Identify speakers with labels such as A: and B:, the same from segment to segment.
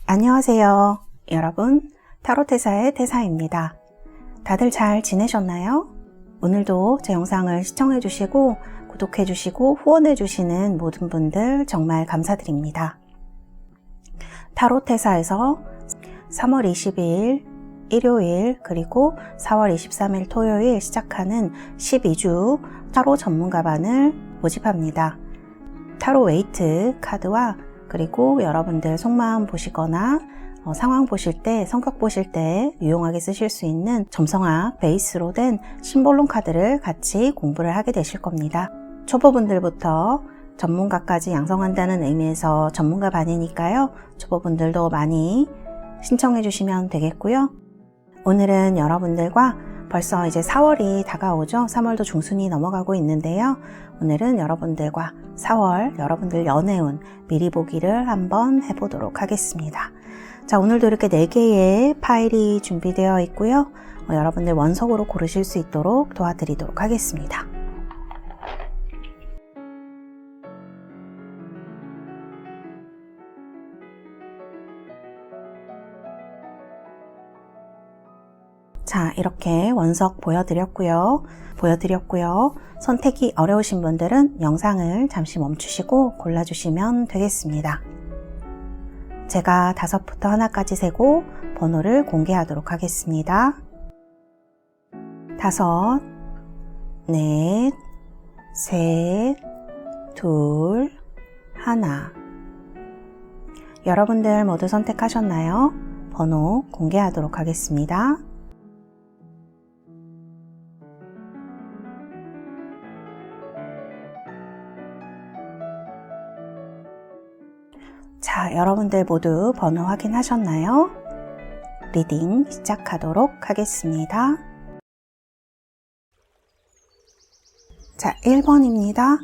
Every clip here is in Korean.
A: 안녕하세요. 여러분, 타로테사의 태사입니다. 다들 잘 지내셨나요? 오늘도 제 영상을 시청해주시고 구독해주시고 후원해주시는 모든 분들 정말 감사드립니다. 타로테사에서 3월 22일 일요일 그리고 4월 23일 토요일 시작하는 12주 타로 전문가반을 모집합니다. 타로 웨이트 카드와 그리고 여러분들 속마음 보시거나 상황 보실 때, 성격 보실 때 유용하게 쓰실 수 있는 점성학 베이스로 된 심볼론 카드를 같이 공부를 하게 되실 겁니다. 초보분들부터 전문가까지 양성한다는 의미에서 전문가 반이니까요. 초보분들도 많이 신청해 주시면 되겠고요. 오늘은 여러분들과 벌써 이제 4월이 다가오죠. 3월도 중순이 넘어가고 있는데요. 오늘은 여러분들과 4월 여러분들 연애운 미리 보기를 한번 해보도록 하겠습니다. 자, 오늘도 이렇게 4개의 파일이 준비되어 있고요. 여러분들 원석으로 고르실 수 있도록 도와드리도록 하겠습니다. 자, 이렇게 원석 보여드렸고요. 선택이 어려우신 분들은 영상을 잠시 멈추시고 골라주시면 되겠습니다. 제가 5부터 하나까지 세고 번호를 공개하도록 하겠습니다. 5, 넷, 셋, 둘, 하나. 여러분들 모두 선택하셨나요? 번호 공개하도록 하겠습니다. 자, 여러분들 모두 번호 확인하셨나요? 리딩 시작하도록 하겠습니다. 자, 1번입니다.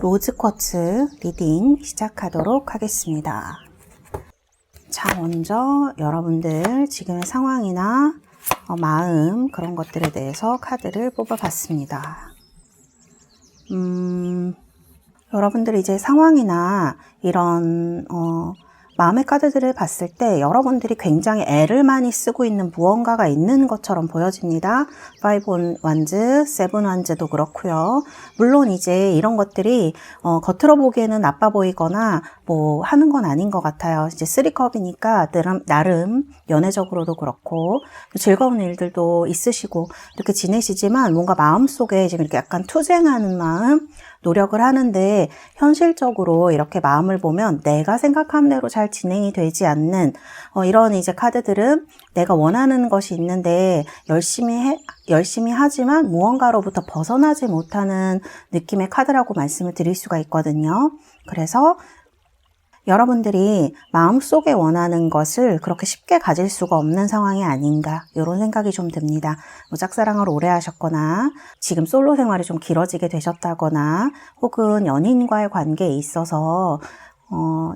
A: 로즈쿼츠 리딩 시작하도록 하겠습니다. 자, 먼저 여러분들 지금의 상황이나 마음 그런 것들에 대해서 카드를 뽑아봤습니다. 여러분들이 이제 상황이나 이런 마음의 카드들을 봤을 때 여러분들이 굉장히 애를 많이 쓰고 있는 무언가가 있는 것처럼 보여집니다. 5 wands, 7 wands도 그렇고요. 물론 이제 이런 것들이 겉으로 보기에는 나빠 보이거나 뭐 하는 건 아닌 것 같아요. 이제 3컵이니까 나름 연애적으로도 그렇고 즐거운 일들도 있으시고 이렇게 지내시지만 뭔가 마음속에 지금 이렇게 약간 투쟁하는 마음, 노력을 하는데 현실적으로 이렇게 마음을 보면 내가 생각한 대로 잘 진행이 되지 않는 이런 이제 카드들은 내가 원하는 것이 있는데 열심히 하지만 무언가로부터 벗어나지 못하는 느낌의 카드라고 말씀을 드릴 수가 있거든요. 그래서 여러분들이 마음속에 원하는 것을 그렇게 쉽게 가질 수가 없는 상황이 아닌가 이런 생각이 좀 듭니다. 뭐 짝사랑을 오래 하셨거나 지금 솔로 생활이 좀 길어지게 되셨다거나 혹은 연인과의 관계에 있어서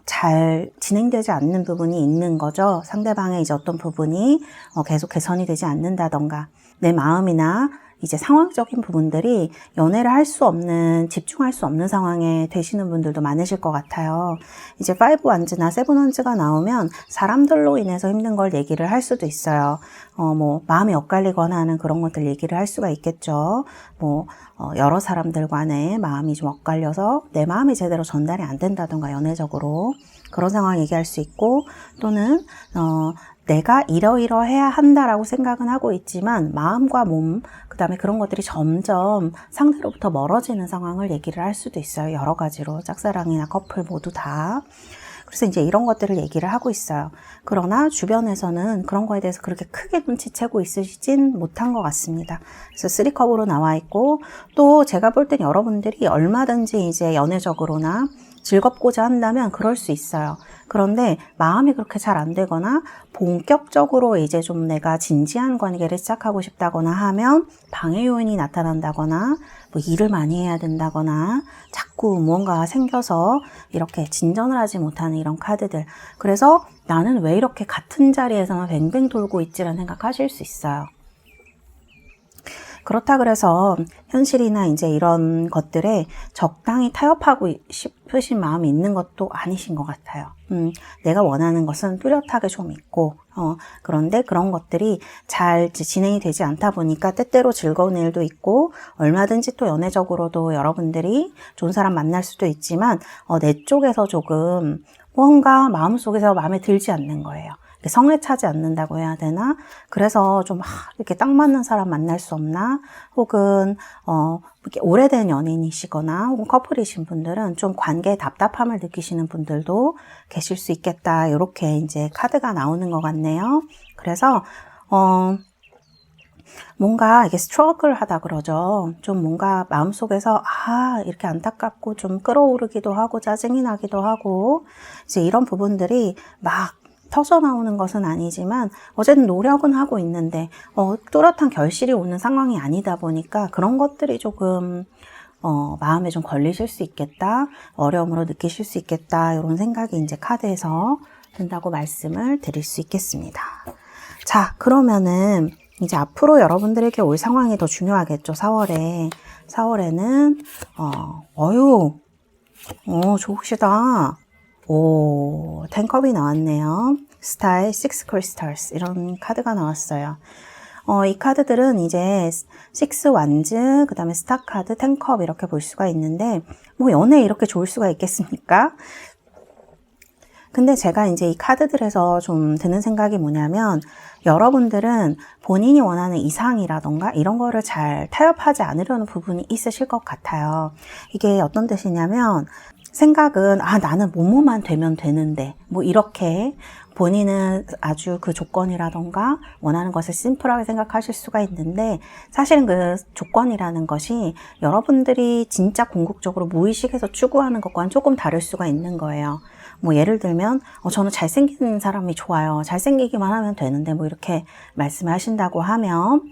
A: 잘 진행되지 않는 부분이 있는 거죠. 상대방의 이제 어떤 부분이 계속 개선이 되지 않는다던가 내 마음이나 이제 상황적인 부분들이 연애를 할 수 없는, 집중할 수 없는 상황에 되시는 분들도 많으실 것 같아요. 이제 5 wands나 7 wands가 나오면 사람들로 인해서 힘든 걸 얘기를 할 수도 있어요. 뭐 마음이 엇갈리거나 하는 그런 것들 얘기를 할 수가 있겠죠. 뭐 여러 사람들 간에 마음이 좀 엇갈려서 내 마음이 제대로 전달이 안 된다던가 연애적으로 그런 상황 얘기할 수 있고 또는 내가 이러이러해야 한다라고 생각은 하고 있지만 마음과 몸, 그 다음에 그런 것들이 점점 상대로부터 멀어지는 상황을 얘기를 할 수도 있어요. 여러 가지로 짝사랑이나 커플 모두 다. 그래서 이제 이런 것들을 얘기를 하고 있어요. 그러나 주변에서는 그런 거에 대해서 그렇게 크게 눈치채고 있으시진 못한 것 같습니다. 그래서 3컵으로 나와 있고 또 제가 볼 땐 여러분들이 얼마든지 이제 연애적으로나 즐겁고자 한다면 그럴 수 있어요. 그런데 마음이 그렇게 잘 안 되거나 본격적으로 이제 좀 내가 진지한 관계를 시작하고 싶다거나 하면 방해 요인이 나타난다거나 뭐 일을 많이 해야 된다거나 자꾸 무언가가 생겨서 이렇게 진전을 하지 못하는 이런 카드들. 그래서 나는 왜 이렇게 같은 자리에서만 뱅뱅 돌고 있지라는 생각하실 수 있어요. 그렇다 그래서 현실이나 이제 이런 것들에 적당히 타협하고 싶으신 마음이 있는 것도 아니신 것 같아요. 내가 원하는 것은 뚜렷하게 좀 있고, 그런데 그런 것들이 잘 진행이 되지 않다 보니까 때때로 즐거운 일도 있고, 얼마든지 또 연애적으로도 여러분들이 좋은 사람 만날 수도 있지만, 내 쪽에서 조금 뭔가 마음속에서 마음에 들지 않는 거예요. 성에 차지 않는다고 해야 되나? 그래서 좀 이렇게 딱 맞는 사람 만날 수 없나? 혹은 이렇게 오래된 연인이시거나 혹은 커플이신 분들은 좀 관계에 답답함을 느끼시는 분들도 계실 수 있겠다. 이렇게 이제 카드가 나오는 것 같네요. 그래서 뭔가 이게 스트러글 하다 그러죠. 좀 뭔가 마음속에서 이렇게 안타깝고 좀 끌어오르기도 하고 짜증이 나기도 하고 이제 이런 부분들이 막 터져 나오는 것은 아니지만 어쨌든 노력은 하고 있는데 뚜렷한 결실이 오는 상황이 아니다 보니까 그런 것들이 조금 마음에 좀 걸리실 수 있겠다, 어려움으로 느끼실 수 있겠다, 이런 생각이 이제 카드에서 든다고 말씀을 드릴 수 있겠습니다. 자, 그러면은 이제 앞으로 여러분들에게 올 상황이 더 중요하겠죠. 4월에는 좋으시다. 오, 10컵이 나왔네요. 스타의 6 crystals 이런 카드가 나왔어요. 이 카드들은 이제 6 완즈, 그 다음에 스타 카드, 10컵 이렇게 볼 수가 있는데 뭐 연애에 이렇게 좋을 수가 있겠습니까? 근데 제가 이제 이 카드들에서 좀 드는 생각이 뭐냐면 여러분들은 본인이 원하는 이상이라던가 이런 거를 잘 타협하지 않으려는 부분이 있으실 것 같아요. 이게 어떤 뜻이냐면 생각은 나는 뭐뭐만 되면 되는데 뭐 이렇게 본인은 아주 그 조건이라던가 원하는 것을 심플하게 생각하실 수가 있는데 사실은 그 조건이라는 것이 여러분들이 진짜 궁극적으로 무의식에서 추구하는 것과는 조금 다를 수가 있는 거예요. 뭐 예를 들면 저는 잘생긴 사람이 좋아요. 잘생기기만 하면 되는데 뭐 이렇게 말씀을 하신다고 하면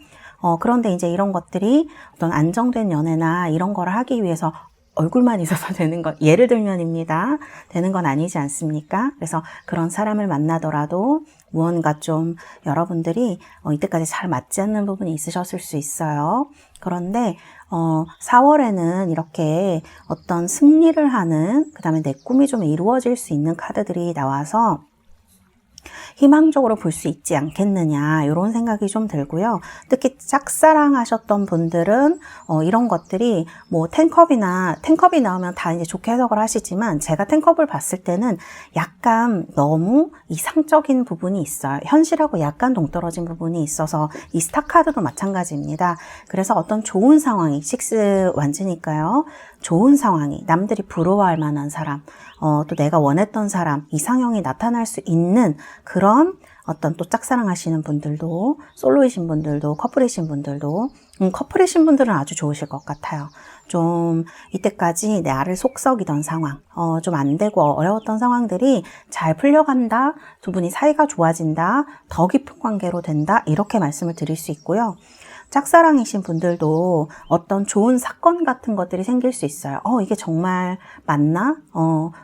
A: 그런데 이제 이런 것들이 어떤 안정된 연애나 이런 거를 하기 위해서 얼굴만 있어서 되는 것, 예를 들면입니다. 되는 건 아니지 않습니까? 그래서 그런 사람을 만나더라도 무언가 좀 여러분들이 이때까지 잘 맞지 않는 부분이 있으셨을 수 있어요. 그런데 4월에는 이렇게 어떤 승리를 하는, 그 다음에 내 꿈이 좀 이루어질 수 있는 카드들이 나와서 희망적으로 볼 수 있지 않겠느냐 이런 생각이 좀 들고요. 특히 짝사랑하셨던 분들은 이런 것들이 뭐 10컵이 나오면 다 이제 좋게 해석을 하시지만 제가 10컵을 봤을 때는 약간 너무 이상적인 부분이 있어요. 현실하고 약간 동떨어진 부분이 있어서 이 스타 카드도 마찬가지입니다. 그래서 어떤 좋은 상황이 6 완즈니까요. 좋은 상황이 남들이 부러워할 만한 사람, 또 내가 원했던 사람, 이상형이 나타날 수 있는 그런 어떤 또 짝사랑하시는 분들도, 솔로이신 분들도, 커플이신 분들도, 커플이신 분들은 아주 좋으실 것 같아요. 좀 이때까지 나를 속썩이던 상황, 좀 안 되고 어려웠던 상황들이 잘 풀려간다, 두 분이 사이가 좋아진다, 더 깊은 관계로 된다, 이렇게 말씀을 드릴 수 있고요. 짝사랑이신 분들도 어떤 좋은 사건 같은 것들이 생길 수 있어요. 이게 정말 맞나?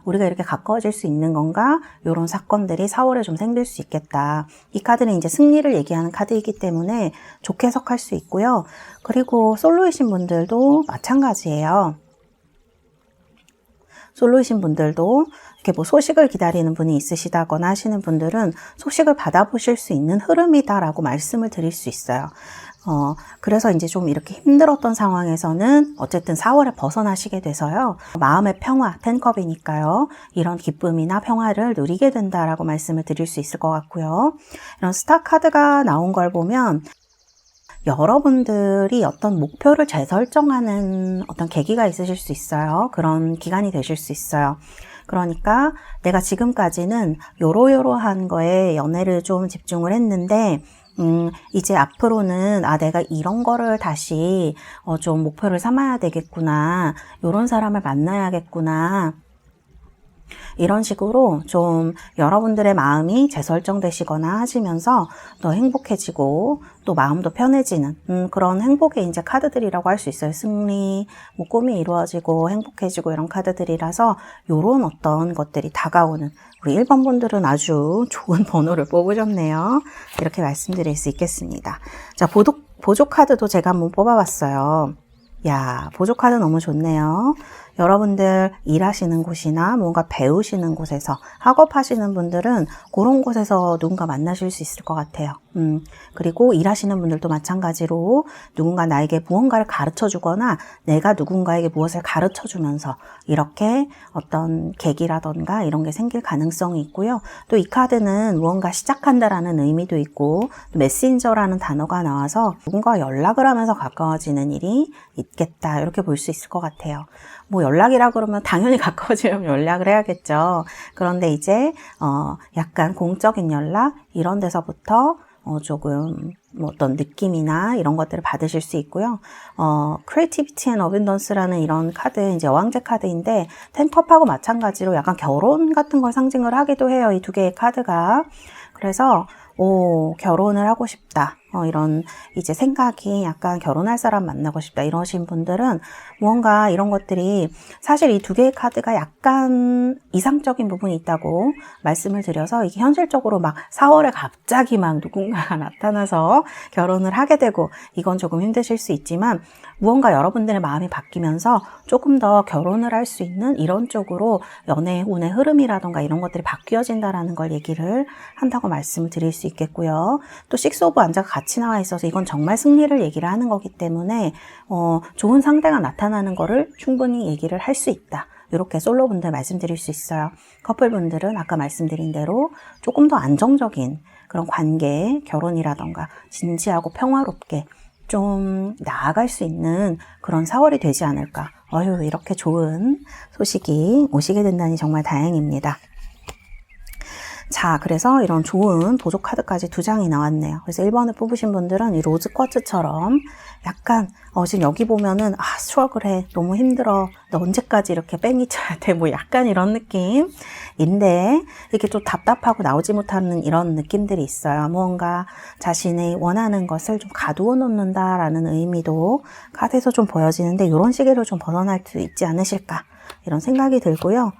A: 우리가 이렇게 가까워질 수 있는 건가? 이런 사건들이 4월에 좀 생길 수 있겠다. 이 카드는 이제 승리를 얘기하는 카드이기 때문에 좋게 해석할 수 있고요. 그리고 솔로이신 분들도 마찬가지예요. 솔로이신 분들도 이렇게 뭐 소식을 기다리는 분이 있으시다거나 하시는 분들은 소식을 받아보실 수 있는 흐름이다라고 말씀을 드릴 수 있어요. 그래서 이제 좀 이렇게 힘들었던 상황에서는 어쨌든 4월에 벗어나시게 돼서요. 마음의 평화, 10컵이니까요. 이런 기쁨이나 평화를 누리게 된다라고 말씀을 드릴 수 있을 것 같고요. 이런 스타 카드가 나온 걸 보면 여러분들이 어떤 목표를 재설정하는 어떤 계기가 있으실 수 있어요. 그런 기간이 되실 수 있어요. 그러니까 내가 지금까지는 요러요러한 거에 연애를 좀 집중을 했는데 이제 앞으로는 내가 이런 거를 다시 좀 목표를 삼아야 되겠구나. 요런 사람을 만나야겠구나. 이런 식으로 좀 여러분들의 마음이 재설정되시거나 하시면서 더 행복해지고 또 마음도 편해지는 그런 행복의 이제 카드들이라고 할 수 있어요. 승리, 뭐 꿈이 이루어지고 행복해지고 이런 카드들이라서 이런 어떤 것들이 다가오는 우리 1번 분들은 아주 좋은 번호를 뽑으셨네요. 이렇게 말씀드릴 수 있겠습니다. 자, 보조 카드도 제가 한번 뽑아봤어요. 야, 보조 카드 너무 좋네요. 여러분들 일하시는 곳이나 뭔가 배우시는 곳에서 학업하시는 분들은 그런 곳에서 누군가 만나실 수 있을 것 같아요. 그리고 일하시는 분들도 마찬가지로 누군가 나에게 무언가를 가르쳐 주거나 내가 누군가에게 무엇을 가르쳐 주면서 이렇게 어떤 계기라던가 이런 게 생길 가능성이 있고요. 또 이 카드는 무언가 시작한다라는 의미도 있고 메신저라는 단어가 나와서 누군가 연락을 하면서 가까워지는 일이 있겠다 이렇게 볼 수 있을 것 같아요. 뭐 연락이라 그러면 당연히 가까워지려면 연락을 해야겠죠. 그런데 이제 약간 공적인 연락 이런 데서부터 조금 뭐 어떤 느낌이나 이런 것들을 받으실 수 있고요. Creativity and Abundance라는 이런 카드, 이제 여왕제 카드인데 텐컵하고 마찬가지로 약간 결혼 같은 걸 상징을 하기도 해요. 이 두 개의 카드가. 그래서 결혼을 하고 싶다. 이런 이제 생각이 약간 결혼할 사람 만나고 싶다 이러신 분들은 무언가 이런 것들이 사실 이 두 개의 카드가 약간 이상적인 부분이 있다고 말씀을 드려서 이게 현실적으로 막 4월에 갑자기 막 누군가가 나타나서 결혼을 하게 되고 이건 조금 힘드실 수 있지만 무언가 여러분들의 마음이 바뀌면서 조금 더 결혼을 할 수 있는 이런 쪽으로 연애운의 흐름이라던가 이런 것들이 바뀌어진다라는 걸 얘기를 한다고 말씀을 드릴 수 있겠고요. 또 식스 오브 완자가 같이 나와 있어서 이건 정말 승리를 얘기를 하는 거기 때문에 좋은 상대가 나타나는 거를 충분히 얘기를 할 수 있다. 이렇게 솔로분들 말씀드릴 수 있어요. 커플분들은 아까 말씀드린 대로 조금 더 안정적인 그런 관계, 결혼이라던가 진지하고 평화롭게 좀 나아갈 수 있는 그런 4월이 되지 않을까. 이렇게 좋은 소식이 오시게 된다니 정말 다행입니다. 자, 그래서 이런 좋은 보조 카드까지 2장이 나왔네요. 그래서 1번을 뽑으신 분들은 이 로즈 쿼츠처럼 약간 지금 여기 보면은 스트러글해, 너무 힘들어, 너 언제까지 이렇게 뺑이 쳐야 돼, 뭐 약간 이런 느낌인데 이렇게 좀 답답하고 나오지 못하는 이런 느낌들이 있어요. 무언가 자신이 원하는 것을 좀 가두어 놓는다라는 의미도 카드에서 좀 보여지는데 이런 시기로 좀 벗어날 수 있지 않으실까 이런 생각이 들고요.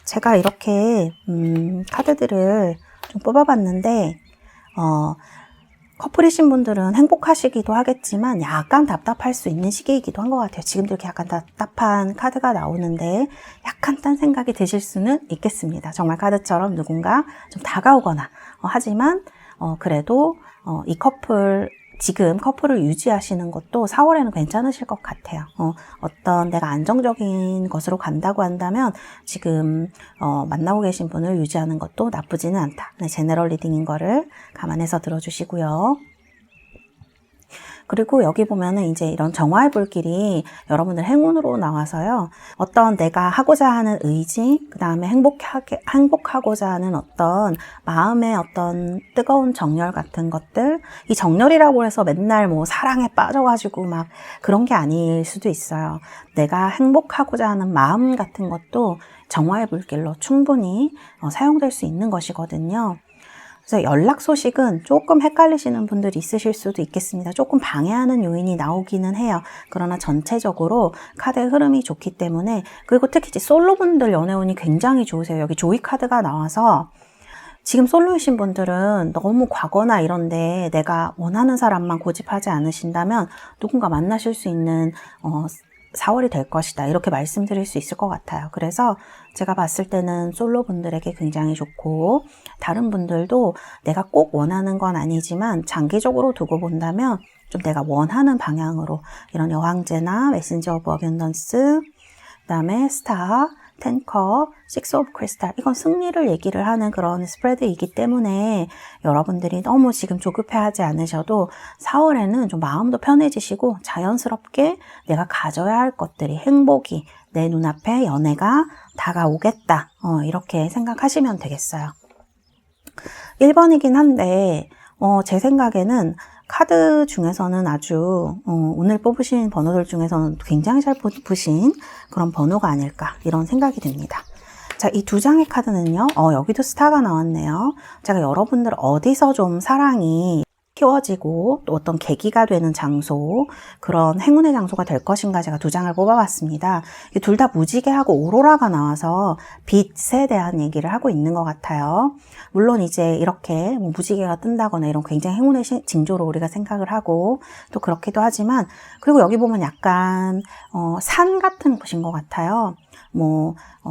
A: 제가 이렇게 카드들을 좀 뽑아봤는데 커플이신 분들은 행복하시기도 하겠지만 약간 답답할 수 있는 시기이기도 한 것 같아요. 지금도 이렇게 약간 답답한 카드가 나오는데 약간 딴 생각이 드실 수는 있겠습니다. 정말 카드처럼 누군가 좀 다가오거나 하지만 그래도 이 커플 지금 커플을 유지하시는 것도 4월에는 괜찮으실 것 같아요. 어떤 내가 안정적인 것으로 간다고 한다면 지금 만나고 계신 분을 유지하는 것도 나쁘지는 않다. 제너럴 리딩인 거를 감안해서 들어주시고요. 그리고 여기 보면은 이제 이런 정화의 불길이 여러분들 행운으로 나와서요. 어떤 내가 하고자 하는 의지, 그 다음에 행복하고자 하는 어떤 마음의 어떤 뜨거운 정열 같은 것들, 이 정열이라고 해서 맨날 뭐 사랑에 빠져가지고 막 그런 게 아닐 수도 있어요. 내가 행복하고자 하는 마음 같은 것도 정화의 불길로 충분히 사용될 수 있는 것이거든요. 그래서 연락 소식은 조금 헷갈리시는 분들이 있으실 수도 있겠습니다. 조금 방해하는 요인이 나오기는 해요. 그러나 전체적으로 카드의 흐름이 좋기 때문에, 그리고 특히 이제 솔로분들 연애운이 굉장히 좋으세요. 여기 조이 카드가 나와서 지금 솔로이신 분들은 너무 과거나 이런데 내가 원하는 사람만 고집하지 않으신다면 누군가 만나실 수 있는 4월이 될 것이다. 이렇게 말씀드릴 수 있을 것 같아요. 그래서 제가 봤을 때는 솔로분들에게 굉장히 좋고, 다른 분들도 내가 꼭 원하는 건 아니지만 장기적으로 두고 본다면 좀 내가 원하는 방향으로 이런 여왕제나 메신저 오브 어벤던스, 그 다음에 스타, 텐컵, 식스 오브 크리스탈, 이건 승리를 얘기를 하는 그런 스프레드이기 때문에 여러분들이 너무 지금 조급해하지 않으셔도 4월에는 좀 마음도 편해지시고 자연스럽게 내가 가져야 할 것들이, 행복이 내 눈앞에 연애가 다가오겠다, 이렇게 생각하시면 되겠어요. 1번이긴 한데 제 생각에는 카드 중에서는 아주 오늘 뽑으신 번호들 중에서는 굉장히 잘 뽑으신 그런 번호가 아닐까 이런 생각이 듭니다. 자, 이 두 장의 카드는요, 여기도 스타가 나왔네요. 제가 여러분들 어디서 좀 사랑이 키워지고 또 어떤 계기가 되는 장소, 그런 행운의 장소가 될 것인가 제가 두 장을 뽑아봤습니다. 둘 다 무지개하고 오로라가 나와서 빛에 대한 얘기를 하고 있는 것 같아요. 물론 이제 이렇게 뭐 무지개가 뜬다거나 이런 굉장히 행운의 징조로 우리가 생각을 하고 또 그렇기도 하지만, 그리고 여기 보면 약간 산 같은 곳인 것 같아요.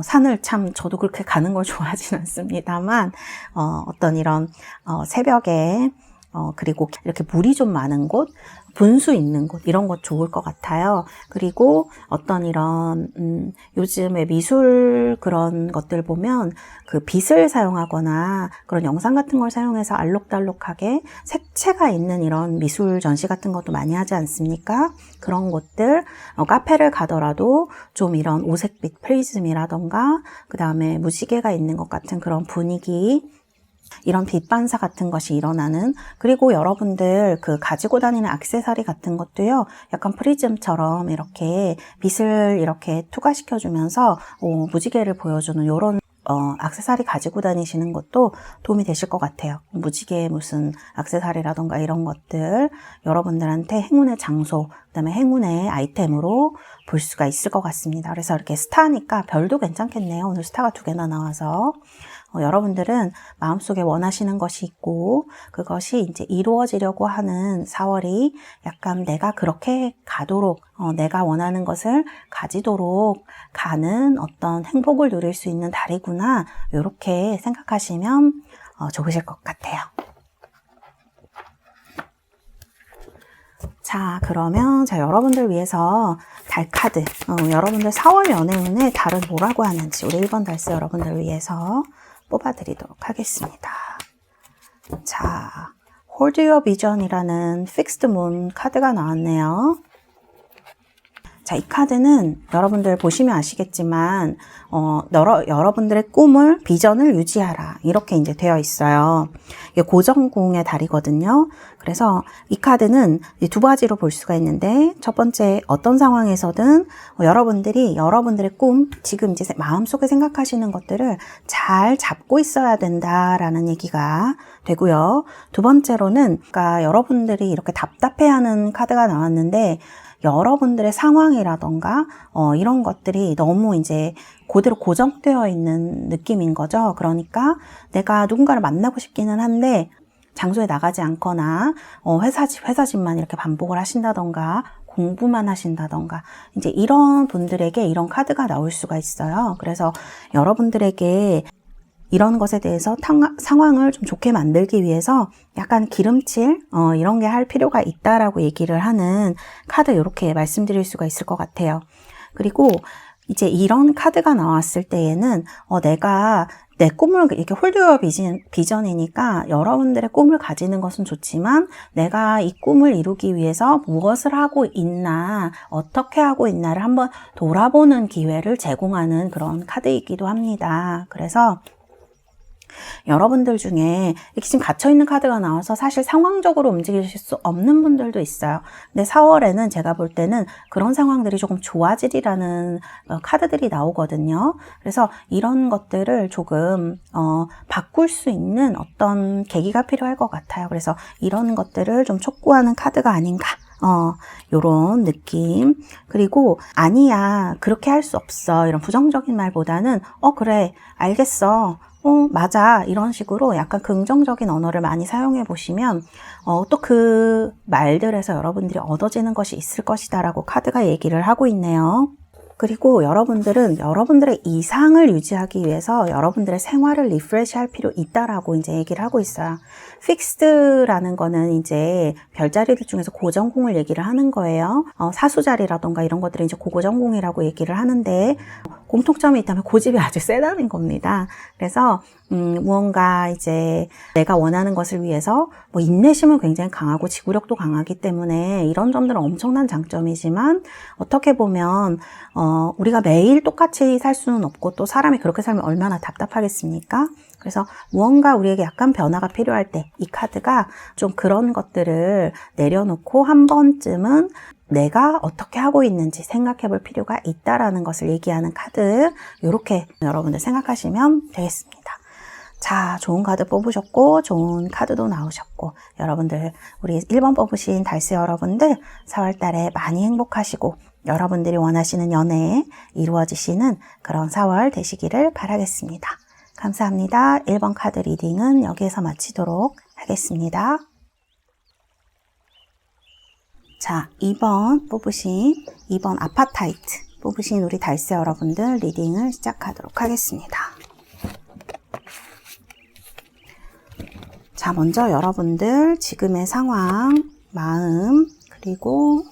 A: 산을 참 저도 그렇게 가는 걸 좋아하진 않습니다만, 어떤 이런 새벽에 그리고 이렇게 물이 좀 많은 곳, 분수 있는 곳, 이런 것 좋을 것 같아요. 그리고 어떤 이런 요즘에 미술 그런 것들 보면 그 빛을 사용하거나 그런 영상 같은 걸 사용해서 알록달록하게 색채가 있는 이런 미술 전시 같은 것도 많이 하지 않습니까? 그런 곳들, 카페를 가더라도 좀 이런 오색빛 프리즘이라던가 그 다음에 무지개가 있는 것 같은 그런 분위기, 이런 빛 반사 같은 것이 일어나는, 그리고 여러분들 그 가지고 다니는 액세서리 같은 것도요, 약간 프리즘처럼 이렇게 빛을 이렇게 투과시켜 주면서 무지개를 보여주는 이런 액세서리 가지고 다니시는 것도 도움이 되실 것 같아요. 무지개 무슨 액세서리라던가 이런 것들 여러분들한테 행운의 장소, 그 다음에 행운의 아이템으로 볼 수가 있을 것 같습니다. 그래서 이렇게 스타니까 별도 괜찮겠네요. 오늘 스타가 두 개나 나와서. 여러분들은 마음속에 원하시는 것이 있고 그것이 이제 이루어지려고 하는 4월이 약간 내가 그렇게 가도록, 내가 원하는 것을 가지도록 가는 어떤 행복을 누릴 수 있는 달이구나, 이렇게 생각하시면 좋으실 것 같아요. 자, 그러면 여러분들 위해서 달 카드, 여러분들 4월 연애운에 달은 뭐라고 하는지 우리 1번 달스 여러분들 위해서 뽑아드리도록 하겠습니다. 자, Hold Your Vision이라는 Fixed Moon 카드가 나왔네요. 자, 이 카드는 여러분들 보시면 아시겠지만 여러분들의 꿈을, 비전을 유지하라, 이렇게 이제 되어 있어요. 이게 고정궁의 달이거든요. 그래서 이 카드는 두 가지로 볼 수가 있는데, 첫 번째, 어떤 상황에서든 여러분들이 여러분들의 꿈, 지금 이제 마음속에 생각하시는 것들을 잘 잡고 있어야 된다라는 얘기가 되고요. 두 번째로는, 그러니까 여러분들이 이렇게 답답해하는 카드가 나왔는데, 여러분들의 상황이라던가 이런 것들이 너무 이제 그대로 고정되어 있는 느낌인 거죠. 그러니까 내가 누군가를 만나고 싶기는 한데 장소에 나가지 않거나 회사 집만 이렇게 반복을 하신다던가 공부만 하신다던가, 이제 이런 분들에게 이런 카드가 나올 수가 있어요. 그래서 여러분들에게 이런 것에 대해서 상황을 좀 좋게 만들기 위해서 약간 기름칠 이런 게 할 필요가 있다라고 얘기를 하는 카드, 이렇게 말씀드릴 수가 있을 것 같아요. 그리고 이제 이런 카드가 나왔을 때에는 내가 내 꿈을 이렇게 홀드어 비전이니까 여러분들의 꿈을 가지는 것은 좋지만 내가 이 꿈을 이루기 위해서 무엇을 하고 있나, 어떻게 하고 있나를 한번 돌아보는 기회를 제공하는 그런 카드이기도 합니다. 그래서 여러분들 중에 이렇게 지금 갇혀있는 카드가 나와서 사실 상황적으로 움직이실 수 없는 분들도 있어요. 근데 4월에는 제가 볼 때는 그런 상황들이 조금 좋아지리라는 카드들이 나오거든요. 그래서 이런 것들을 조금 바꿀 수 있는 어떤 계기가 필요할 것 같아요. 그래서 이런 것들을 좀 촉구하는 카드가 아닌가, 요런 느낌. 그리고 아니야, 그렇게 할 수 없어, 이런 부정적인 말보다는 그래, 알겠어, 맞아, 이런 식으로 약간 긍정적인 언어를 많이 사용해 보시면 또 그 말들에서 여러분들이 얻어지는 것이 있을 것이다 라고 카드가 얘기를 하고 있네요. 그리고 여러분들은 여러분들의 이상을 유지하기 위해서 여러분들의 생활을 리프레시 할 필요 있다라고 이제 얘기를 하고 있어요. 픽스드라는 거는 이제 별자리들 중에서 고정궁을 얘기를 하는 거예요. 사수자리라던가 이런 것들은 이제 고고정궁이라고 얘기를 하는데, 공통점이 있다면 고집이 아주 세다는 겁니다. 그래서 무언가 이제 내가 원하는 것을 위해서 인내심은 굉장히 강하고 지구력도 강하기 때문에 이런 점들은 엄청난 장점이지만, 어떻게 보면 우리가 매일 똑같이 살 수는 없고, 또 사람이 그렇게 살면 얼마나 답답하겠습니까? 그래서 무언가 우리에게 약간 변화가 필요할 때 이 카드가 좀 그런 것들을 내려놓고 한 번쯤은 내가 어떻게 하고 있는지 생각해 볼 필요가 있다라는 것을 얘기하는 카드, 이렇게 여러분들 생각하시면 되겠습니다. 자, 좋은 카드 뽑으셨고 좋은 카드도 나오셨고, 여러분들 우리 1번 뽑으신 달스 여러분들 4월달에 많이 행복하시고 여러분들이 원하시는 연애 이루어지시는 그런 4월 되시기를 바라겠습니다. 감사합니다. 1번 카드 리딩은 여기에서 마치도록 하겠습니다. 자, 2번 아파타이트 뽑으신 우리 달스 여러분들 리딩을 시작하도록 하겠습니다. 자, 먼저 여러분들 지금의 상황, 마음, 그리고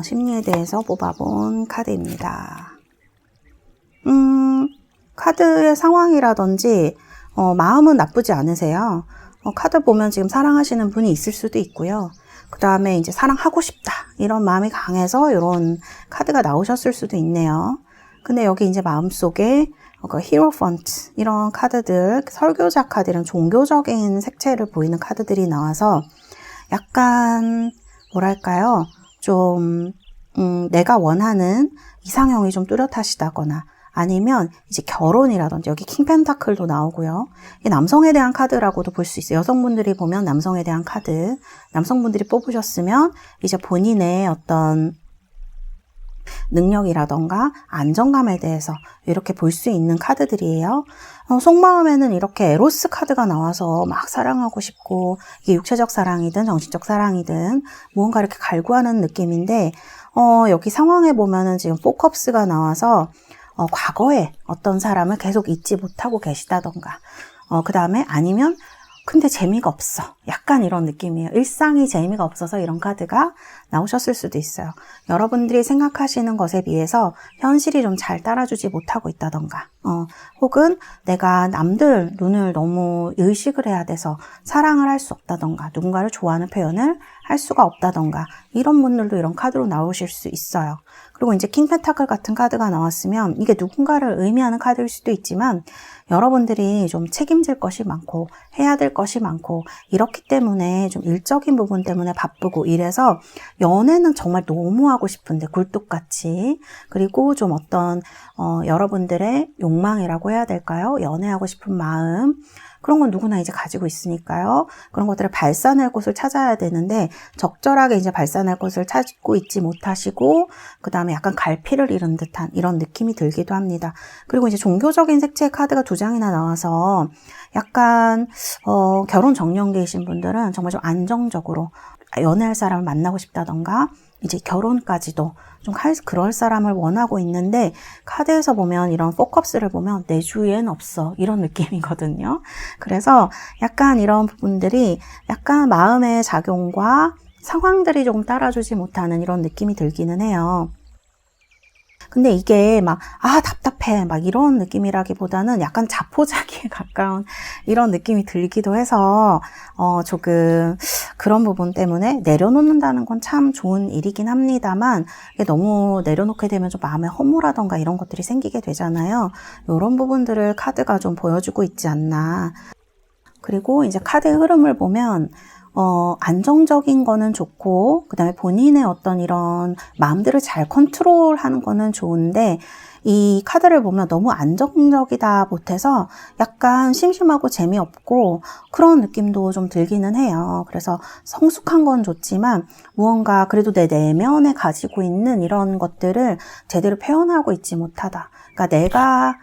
A: 심리에 대해서 뽑아본 카드입니다. 카드의 상황이라든지 마음은 나쁘지 않으세요. 카드 보면 지금 사랑하시는 분이 있을 수도 있고요. 그 다음에 이제 사랑하고 싶다 이런 마음이 강해서 이런 카드가 나오셨을 수도 있네요. 근데 여기 이제 마음속에 히로펀트 이런 카드들, 설교자 카드, 이런 종교적인 색채를 보이는 카드들이 나와서 약간 뭐랄까요, 좀 내가 원하는 이상형이 좀 뚜렷하시다거나, 아니면 이제 결혼이라든지, 여기 킹 펜타클도 나오고요. 이게 남성에 대한 카드라고도 볼 수 있어요. 여성분들이 보면 남성에 대한 카드, 남성분들이 뽑으셨으면 이제 본인의 어떤 능력이라던가 안정감에 대해서 이렇게 볼 수 있는 카드들이에요. 속마음에는 이렇게 에로스 카드가 나와서 막 사랑하고 싶고, 이게 육체적 사랑이든 정신적 사랑이든 무언가 이렇게 갈구하는 느낌인데, 여기 상황에 보면은 지금 4컵스가 나와서 과거에 어떤 사람을 계속 잊지 못하고 계시다던가, 그 다음에 아니면 근데 재미가 없어, 약간 이런 느낌이에요. 일상이 재미가 없어서 이런 카드가 나오셨을 수도 있어요. 여러분들이 생각하시는 것에 비해서 현실이 좀 잘 따라주지 못하고 있다던가, 혹은 내가 남들 눈을 너무 의식을 해야 돼서 사랑을 할 수 없다던가, 누군가를 좋아하는 표현을 할 수가 없다던가, 이런 분들도 이런 카드로 나오실 수 있어요. 그리고 이제 킹 펜타클 같은 카드가 나왔으면 이게 누군가를 의미하는 카드일 수도 있지만, 여러분들이 좀 책임질 것이 많고 해야 될 것이 많고 이렇기 때문에 좀 일적인 부분 때문에 바쁘고 이래서 연애는 정말 너무 하고 싶은데 굴뚝같이, 그리고 좀 어떤 여러분들의 욕망이라고 해야 될까요? 연애하고 싶은 마음, 그런 건 누구나 이제 가지고 있으니까요. 그런 것들을 발산할 곳을 찾아야 되는데 적절하게 이제 발산할 곳을 찾고 있지 못하시고, 그 다음에 약간 갈피를 잃은 듯한 이런 느낌이 들기도 합니다. 그리고 이제 종교적인 색채의 카드가 2장이나 나와서 약간 결혼 정년기이신 분들은 정말 좀 안정적으로 연애할 사람을 만나고 싶다던가, 이제 결혼까지도 좀 그럴 사람을 원하고 있는데, 카드에서 보면 이런 4컵스를 보면 내 주위엔 없어, 이런 느낌이거든요. 그래서 약간 이런 부분들이 약간 마음의 작용과 상황들이 조금 따라주지 못하는 이런 느낌이 들기는 해요. 근데 이게 막 답답해 막 이런 느낌이라기보다는 약간 자포자기에 가까운 이런 느낌이 들기도 해서 조금 그런 부분 때문에 내려놓는다는 건 참 좋은 일이긴 합니다만, 이게 너무 내려놓게 되면 좀 마음에 허무라던가 이런 것들이 생기게 되잖아요. 이런 부분들을 카드가 좀 보여주고 있지 않나. 그리고 이제 카드의 흐름을 보면 안정적인 거는 좋고, 그 다음에 본인의 어떤 이런 마음들을 잘 컨트롤하는 거는 좋은데, 이 카드를 보면 너무 안정적이다 못해서 약간 심심하고 재미없고 그런 느낌도 좀 들기는 해요. 그래서 성숙한 건 좋지만 무언가 그래도 내 내면에 가지고 있는 이런 것들을 제대로 표현하고 있지 못하다. 그러니까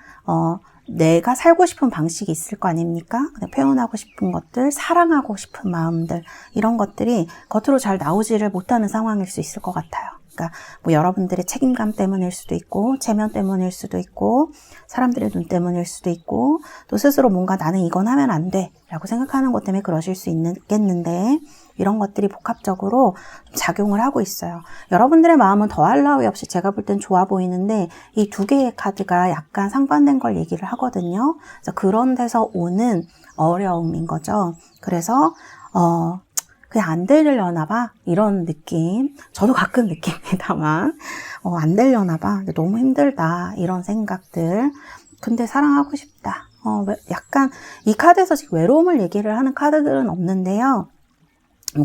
A: 내가 살고 싶은 방식이 있을 거 아닙니까? 그냥 표현하고 싶은 것들, 사랑하고 싶은 마음들, 이런 것들이 겉으로 잘 나오지를 못하는 상황일 수 있을 것 같아요. 그러니까 뭐 여러분들의 책임감 때문일 수도 있고, 체면 때문일 수도 있고, 사람들의 눈 때문일 수도 있고, 또 스스로 뭔가 나는 이건 하면 안 돼 라고 생각하는 것 때문에 그러실 수 있겠는데, 이런 것들이 복합적으로 작용을 하고 있어요. 여러분들의 마음은 더할 나위 없이 제가 볼 땐 좋아 보이는데, 이 2개의 카드가 약간 상반된 걸 얘기를 하거든요. 그래서 그런 데서 오는 어려움인 거죠. 그래서 그냥 안 되려나 봐, 이런 느낌. 저도 가끔 느낍니다만 안 되려나 봐, 너무 힘들다, 이런 생각들. 근데 사랑하고 싶다. 약간 이 카드에서 지금 외로움을 얘기를 하는 카드들은 없는데요.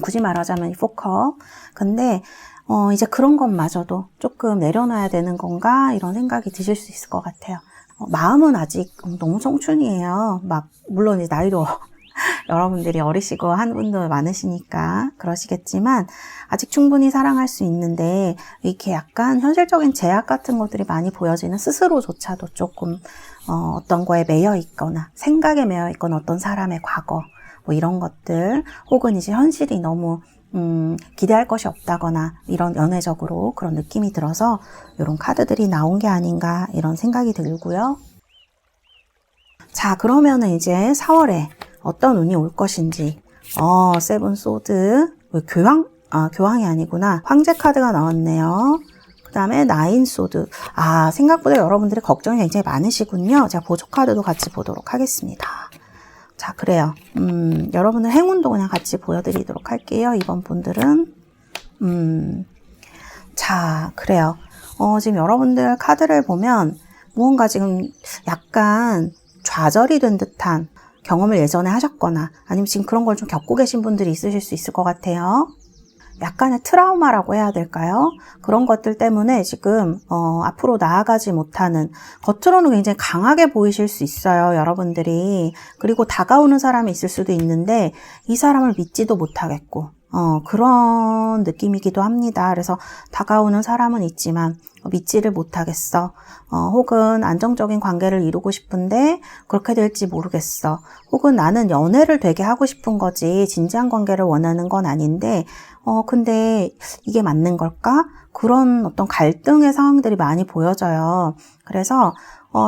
A: 굳이 말하자면 이 4컵. 근데 이제 그런 것마저도 조금 내려놔야 되는 건가 이런 생각이 드실 수 있을 것 같아요. 마음은 아직 너무 청춘이에요. 물론 이제 나이도 여러분들이 어리시고 한 분도 많으시니까 그러시겠지만 아직 충분히 사랑할 수 있는데 이렇게 약간 현실적인 제약 같은 것들이 많이 보여지는 스스로조차도 조금 어떤 거에 매여 있거나 생각에 매여 있거나 어떤 사람의 과거 뭐 이런 것들 혹은 이제 현실이 너무 기대할 것이 없다거나 이런 연애적으로 그런 느낌이 들어서 이런 카드들이 나온 게 아닌가 이런 생각이 들고요. 자, 그러면은 이제 4월에 어떤 운이 올 것인지. 세븐 소드. 교황이 아니구나. 황제 카드가 나왔네요. 그 다음에 나인 소드. 생각보다 여러분들이 걱정이 굉장히 많으시군요. 제가 보조 카드도 같이 보도록 하겠습니다. 자, 그래요. 여러분들 행운도 그냥 같이 보여드리도록 할게요. 이번 분들은. 자, 그래요. 지금 여러분들 카드를 보면 무언가 지금 약간 좌절이 된 듯한 경험을 예전에 하셨거나 아니면 지금 그런 걸 좀 겪고 계신 분들이 있으실 수 있을 것 같아요. 약간의 트라우마라고 해야 될까요? 그런 것들 때문에 지금 앞으로 나아가지 못하는, 겉으로는 굉장히 강하게 보이실 수 있어요, 여러분들이. 그리고 다가오는 사람이 있을 수도 있는데 이 사람을 믿지도 못하겠고 그런 느낌이기도 합니다. 그래서 다가오는 사람은 있지만 믿지를 못하겠어. 혹은 안정적인 관계를 이루고 싶은데 그렇게 될지 모르겠어. 혹은 나는 연애를 되게 하고 싶은 거지 진지한 관계를 원하는 건 아닌데 근데 이게 맞는 걸까? 그런 어떤 갈등의 상황들이 많이 보여져요. 그래서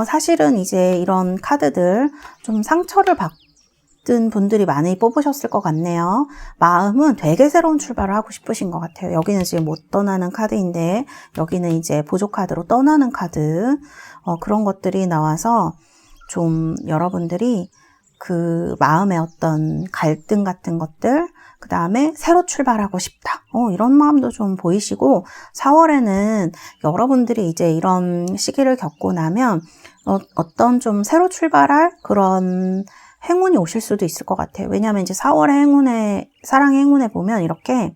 A: 사실은 이제 이런 카드들 좀 상처를 받은 분들이 많이 뽑으셨을 것 같네요. 마음은 되게 새로운 출발을 하고 싶으신 것 같아요. 여기는 지금 못 떠나는 카드인데 여기는 이제 보조 카드로 떠나는 카드 그런 것들이 나와서 좀 여러분들이 그 마음의 어떤 갈등 같은 것들 그 다음에 새로 출발하고 싶다. 이런 마음도 좀 보이시고 4월에는 여러분들이 이제 이런 시기를 겪고 나면 어떤 좀 새로 출발할 그런 행운이 오실 수도 있을 것 같아요. 왜냐하면 이제 4월의 사랑의 행운에 보면 이렇게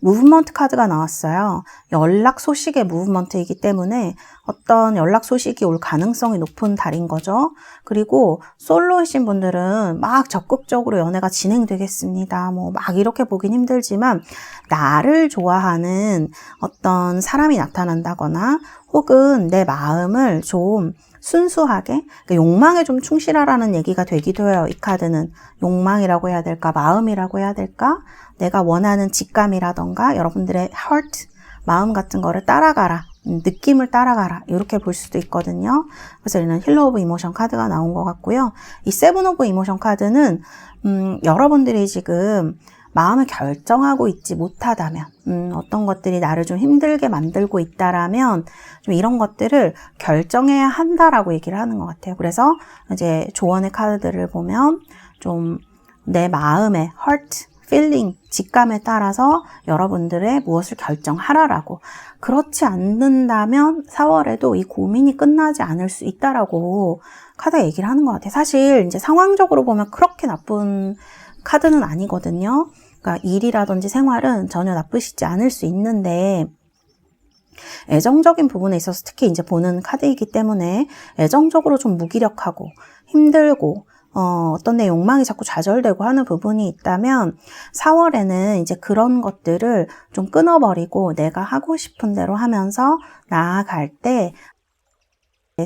A: 무브먼트 카드가 나왔어요. 연락 소식의 무브먼트이기 때문에 어떤 연락 소식이 올 가능성이 높은 달인 거죠. 그리고 솔로이신 분들은 막 적극적으로 연애가 진행되겠습니다. 막 이렇게 보긴 힘들지만 나를 좋아하는 어떤 사람이 나타난다거나 혹은 내 마음을 좀 순수하게 그러니까 욕망에 좀 충실하라는 얘기가 되기도 해요. 이 카드는 욕망이라고 해야 될까 마음이라고 해야 될까 내가 원하는 직감이라던가 여러분들의 heart 마음 같은 거를 따라가라 느낌을 따라가라 이렇게 볼 수도 있거든요. 그래서 얘는 힐러 오브 이모션 카드가 나온 것 같고요. 이 세븐 오브 이모션 카드는 여러분들이 지금 마음을 결정하고 있지 못하다면 어떤 것들이 나를 좀 힘들게 만들고 있다라면 좀 이런 것들을 결정해야 한다라고 얘기를 하는 것 같아요. 그래서 이제 조언의 카드들을 보면 좀 내 마음의 heart, feeling, 직감에 따라서 여러분들의 무엇을 결정하라라고 그렇지 않는다면 4월에도 이 고민이 끝나지 않을 수 있다라고 카드가 얘기를 하는 것 같아요. 사실 이제 상황적으로 보면 그렇게 나쁜 카드는 아니거든요. 그러니까 일이라든지 생활은 전혀 나쁘시지 않을 수 있는데 애정적인 부분에 있어서 특히 이제 보는 카드이기 때문에 애정적으로 좀 무기력하고 힘들고 어떤 내 욕망이 자꾸 좌절되고 하는 부분이 있다면 4월에는 이제 그런 것들을 좀 끊어버리고 내가 하고 싶은 대로 하면서 나아갈 때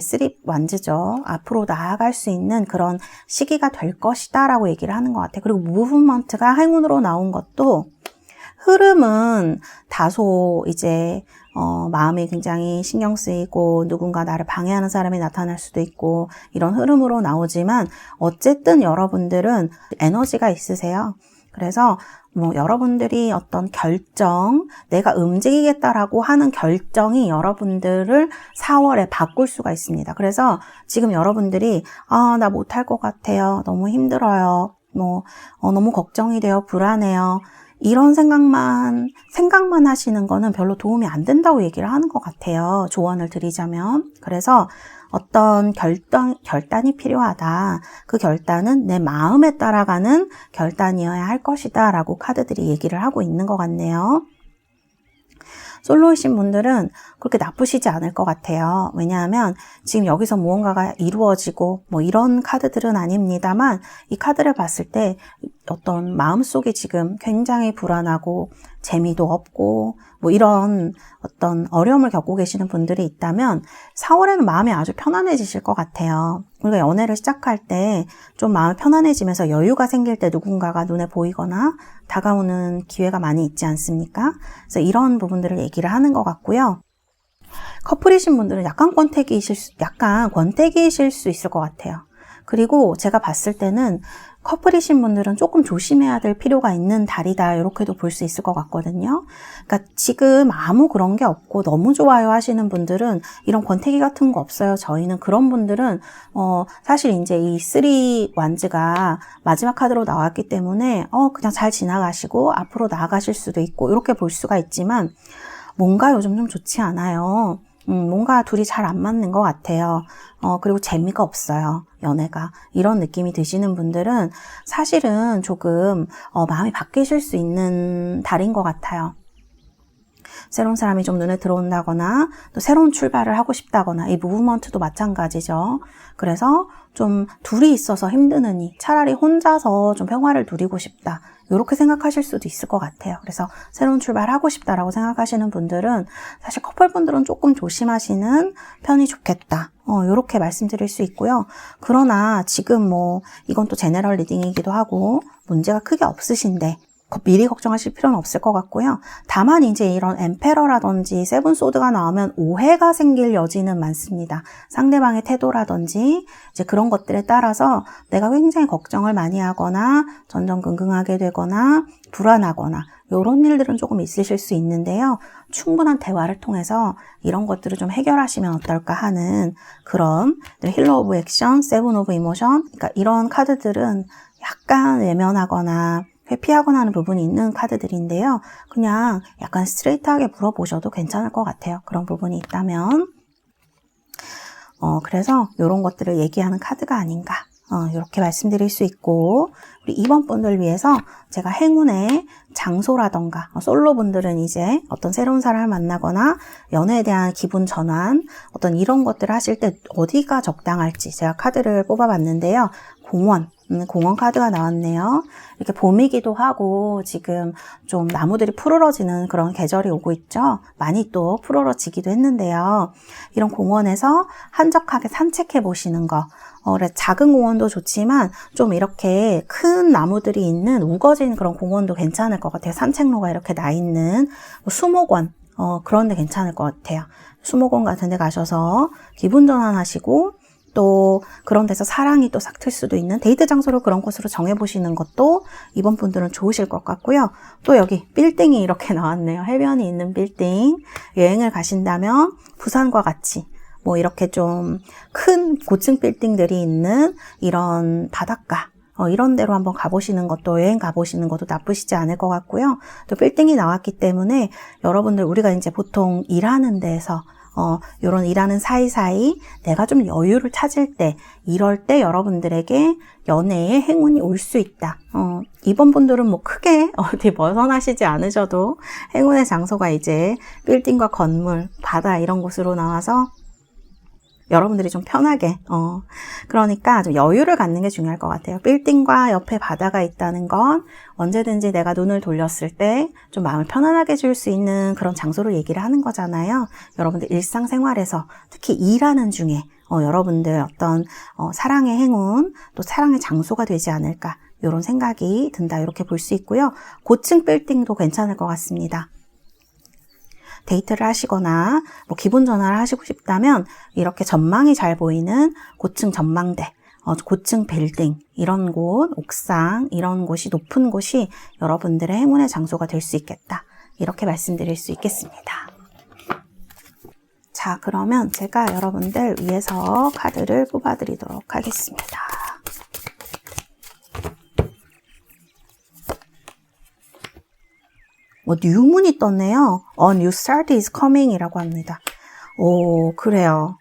A: 스립 완즈죠. 앞으로 나아갈 수 있는 그런 시기가 될 것이다 라고 얘기를 하는 것 같아요. 그리고 무브먼트가 행운으로 나온 것도 흐름은 다소 이제 마음이 굉장히 신경 쓰이고 누군가 나를 방해하는 사람이 나타날 수도 있고 이런 흐름으로 나오지만 어쨌든 여러분들은 에너지가 있으세요. 그래서 여러분들이 어떤 결정, 내가 움직이겠다라고 하는 결정이 여러분들을 4월에 바꿀 수가 있습니다. 그래서 지금 여러분들이 나 못할 것 같아요. 너무 힘들어요. 너무 걱정이 돼요. 불안해요. 이런 생각만 하시는 거는 별로 도움이 안 된다고 얘기를 하는 것 같아요. 조언을 드리자면. 그래서 어떤 결단이 필요하다. 그 결단은 내 마음에 따라가는 결단이어야 할 것이다 라고 카드들이 얘기를 하고 있는 것 같네요. 솔로이신 분들은 그렇게 나쁘시지 않을 것 같아요. 왜냐하면 지금 여기서 무언가가 이루어지고 뭐 이런 카드들은 아닙니다만 이 카드를 봤을 때 어떤 마음속이 지금 굉장히 불안하고 재미도 없고 뭐 이런 어떤 어려움을 겪고 계시는 분들이 있다면 4월에는 마음이 아주 편안해지실 것 같아요. 우리가 연애를 시작할 때 좀 마음이 편안해지면서 여유가 생길 때 누군가가 눈에 보이거나 다가오는 기회가 많이 있지 않습니까? 그래서 이런 부분들을 얘기를 하는 것 같고요. 커플이신 분들은 약간 권태기이실 수 있을 것 같아요. 그리고 제가 봤을 때는 커플이신 분들은 조금 조심해야 될 필요가 있는 달이다 이렇게도 볼 수 있을 것 같거든요. 그러니까 지금 아무 그런 게 없고 너무 좋아요 하시는 분들은 이런 권태기 같은 거 없어요. 저희는 그런 분들은 사실 이제 이 3 완즈가 마지막 카드로 나왔기 때문에 그냥 잘 지나가시고 앞으로 나아가실 수도 있고 이렇게 볼 수가 있지만 뭔가 요즘 좀 좋지 않아요. 뭔가 둘이 잘 안 맞는 것 같아요. 그리고 재미가 없어요. 연애가. 이런 느낌이 드시는 분들은 사실은 조금 마음이 바뀌실 수 있는 달인 것 같아요. 새로운 사람이 좀 눈에 들어온다거나 또 새로운 출발을 하고 싶다거나 이 무브먼트도 마찬가지죠. 그래서 좀 둘이 있어서 힘드느니 차라리 혼자서 좀 평화를 누리고 싶다. 이렇게 생각하실 수도 있을 것 같아요. 그래서 새로운 출발하고 싶다라고 생각하시는 분들은 사실 커플분들은 조금 조심하시는 편이 좋겠다. 이렇게 말씀드릴 수 있고요. 그러나 지금 뭐 이건 또 제너럴 리딩이기도 하고 문제가 크게 없으신데 미리 걱정하실 필요는 없을 것 같고요. 다만 이제 이런 엠페러라든지 세븐 소드가 나오면 오해가 생길 여지는 많습니다. 상대방의 태도라든지 이제 그런 것들에 따라서 내가 굉장히 걱정을 많이 하거나 전전긍긍하게 되거나 불안하거나 이런 일들은 조금 있으실 수 있는데요. 충분한 대화를 통해서 이런 것들을 좀 해결하시면 어떨까 하는 그런 힐러 오브 액션, 세븐 오브 이모션 그러니까 이런 카드들은 약간 외면하거나 회피하거나 하는 부분이 있는 카드들인데요. 그냥 약간 스트레이트하게 물어보셔도 괜찮을 것 같아요. 그런 부분이 있다면. 그래서 이런 것들을 얘기하는 카드가 아닌가. 이렇게 말씀드릴 수 있고 우리 2번 분들 위해서 제가 행운의 장소라던가 솔로 분들은 이제 어떤 새로운 사람을 만나거나 연애에 대한 기분 전환 어떤 이런 것들을 하실 때 어디가 적당할지 제가 카드를 뽑아봤는데요. 공원 카드가 나왔네요. 이렇게 봄이기도 하고 지금 좀 나무들이 푸르러지는 그런 계절이 오고 있죠. 많이 또 푸르러지기도 했는데요. 이런 공원에서 한적하게 산책해 보시는 거. 작은 공원도 좋지만 좀 이렇게 큰 나무들이 있는 우거진 그런 공원도 괜찮을 것 같아요. 산책로가 이렇게 나 있는 수목원 그런 데 괜찮을 것 같아요. 수목원 같은 데 가셔서 기분 전환하시고 또 그런 데서 사랑이 또 싹틀 수도 있는 데이트 장소를 그런 곳으로 정해보시는 것도 이번 분들은 좋으실 것 같고요. 또 여기 빌딩이 이렇게 나왔네요. 해변이 있는 빌딩. 여행을 가신다면 부산과 같이 뭐 이렇게 좀 큰 고층 빌딩들이 있는 이런 바닷가 이런 데로 한번 가보시는 것도 여행 가보시는 것도 나쁘시지 않을 것 같고요. 또 빌딩이 나왔기 때문에 여러분들 우리가 이제 보통 일하는 데에서 요런 일하는 사이사이 내가 좀 여유를 찾을 때 이럴 때 여러분들에게 연애에 행운이 올 수 있다. 이번 분들은 뭐 크게 어디 벗어나시지 않으셔도 행운의 장소가 이제 빌딩과 건물, 바다 이런 곳으로 나와서 여러분들이 좀 편하게 그러니까 좀 여유를 갖는 게 중요할 것 같아요. 빌딩과 옆에 바다가 있다는 건 언제든지 내가 눈을 돌렸을 때 좀 마음을 편안하게 줄 수 있는 그런 장소를 얘기를 하는 거잖아요. 여러분들 일상생활에서 특히 일하는 중에 여러분들 어떤 사랑의 행운 또 사랑의 장소가 되지 않을까 이런 생각이 든다 이렇게 볼 수 있고요. 고층 빌딩도 괜찮을 것 같습니다. 데이트를 하시거나 뭐 기분 전환을 하시고 싶다면 이렇게 전망이 잘 보이는 고층 전망대, 고층 빌딩 이런 곳, 옥상 이런 곳이 높은 곳이 여러분들의 행운의 장소가 될 수 있겠다. 이렇게 말씀드릴 수 있겠습니다. 자, 그러면 제가 여러분들 위해서 카드를 뽑아드리도록 하겠습니다. 뉴문이 떴네요. A new start is coming 이라고 합니다. 오, 그래요.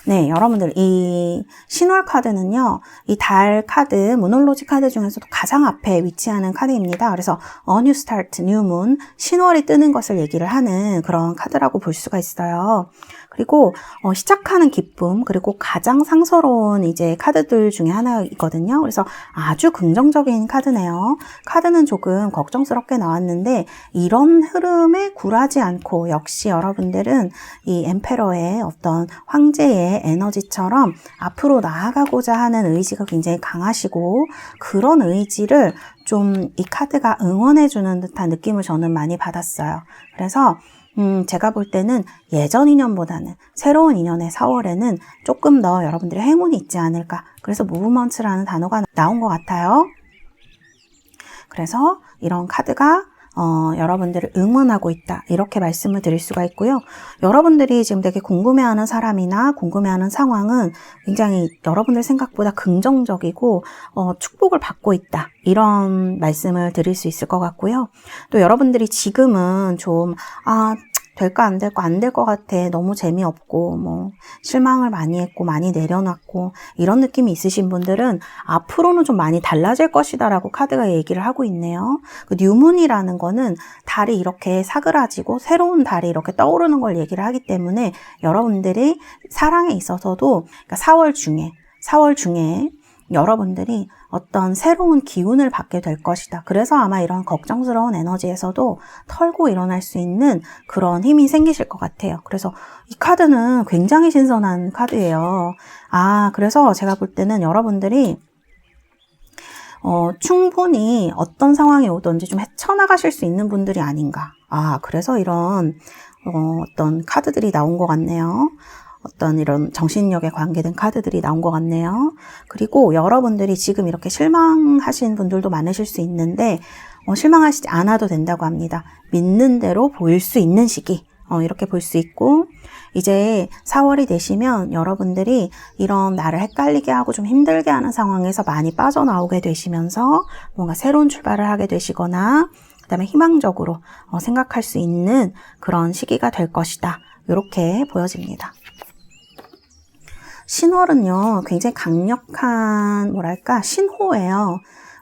B: 네, 여러분들 이 신월 카드는요, 이 달 카드, 무놀로지 카드 중에서도 가장 앞에 위치하는 카드입니다. 그래서 A New Start, New Moon, 신월이 뜨는 것을 얘기를 하는 그런 카드라고 볼 수가 있어요. 그리고 시작하는 기쁨, 그리고 가장 상서로운 이제 카드들 중에 하나이거든요. 그래서 아주 긍정적인 카드네요. 카드는 조금 걱정스럽게 나왔는데 이런 흐름에 굴하지 않고 역시 여러분들은 이 엠페러의 어떤 황제의 에너지처럼 앞으로 나아가고자 하는 의지가 굉장히 강하시고 그런 의지를 좀 이 카드가 응원해주는 듯한 느낌을 저는 많이 받았어요. 그래서 제가 볼 때는 예전 인연보다는 새로운 인연의 4월에는 조금 더 여러분들의 행운이 있지 않을까. 그래서 무브먼트라는 단어가 나온 것 같아요. 그래서 이런 카드가 여러분들을 응원하고 있다. 이렇게 말씀을 드릴 수가 있고요. 여러분들이 지금 되게 궁금해하는 사람이나 궁금해하는 상황은 굉장히 여러분들 생각보다 긍정적이고 축복을 받고 있다. 이런 말씀을 드릴 수 있을 것 같고요. 또 여러분들이 지금은 좀 될까 안 될까 안 될 것 같아. 너무 재미없고 뭐 실망을 많이 했고 많이 내려놨고 이런 느낌이 있으신 분들은 앞으로는 좀 많이 달라질 것이다 라고 카드가 얘기를 하고 있네요. 그 뉴문이라는 거는 달이 이렇게 사그라지고 새로운 달이 이렇게 떠오르는 걸 얘기를 하기 때문에 여러분들이 사랑에 있어서도 그러니까 4월 중에 여러분들이 어떤 새로운 기운을 받게 될 것이다. 그래서 아마 이런 걱정스러운 에너지에서도 털고 일어날 수 있는 그런 힘이 생기실 것 같아요. 그래서 이 카드는 굉장히 신선한 카드예요. 그래서 제가 볼 때는 여러분들이 충분히 어떤 상황이 오든지 좀 헤쳐나가실 수 있는 분들이 아닌가. 그래서 이런 어떤 카드들이 나온 것 같네요. 어떤 이런 정신력에 관계된 카드들이 나온 것 같네요. 그리고 여러분들이 지금 이렇게 실망하신 분들도 많으실 수 있는데 실망하시지 않아도 된다고 합니다. 믿는 대로 보일 수 있는 시기 이렇게 볼 수 있고 이제 4월이 되시면 여러분들이 이런 나를 헷갈리게 하고 좀 힘들게 하는 상황에서 많이 빠져나오게 되시면서 뭔가 새로운 출발을 하게 되시거나 그다음에 희망적으로 생각할 수 있는 그런 시기가 될 것이다. 이렇게 보여집니다. 신월은요, 굉장히 강력한, 신호예요.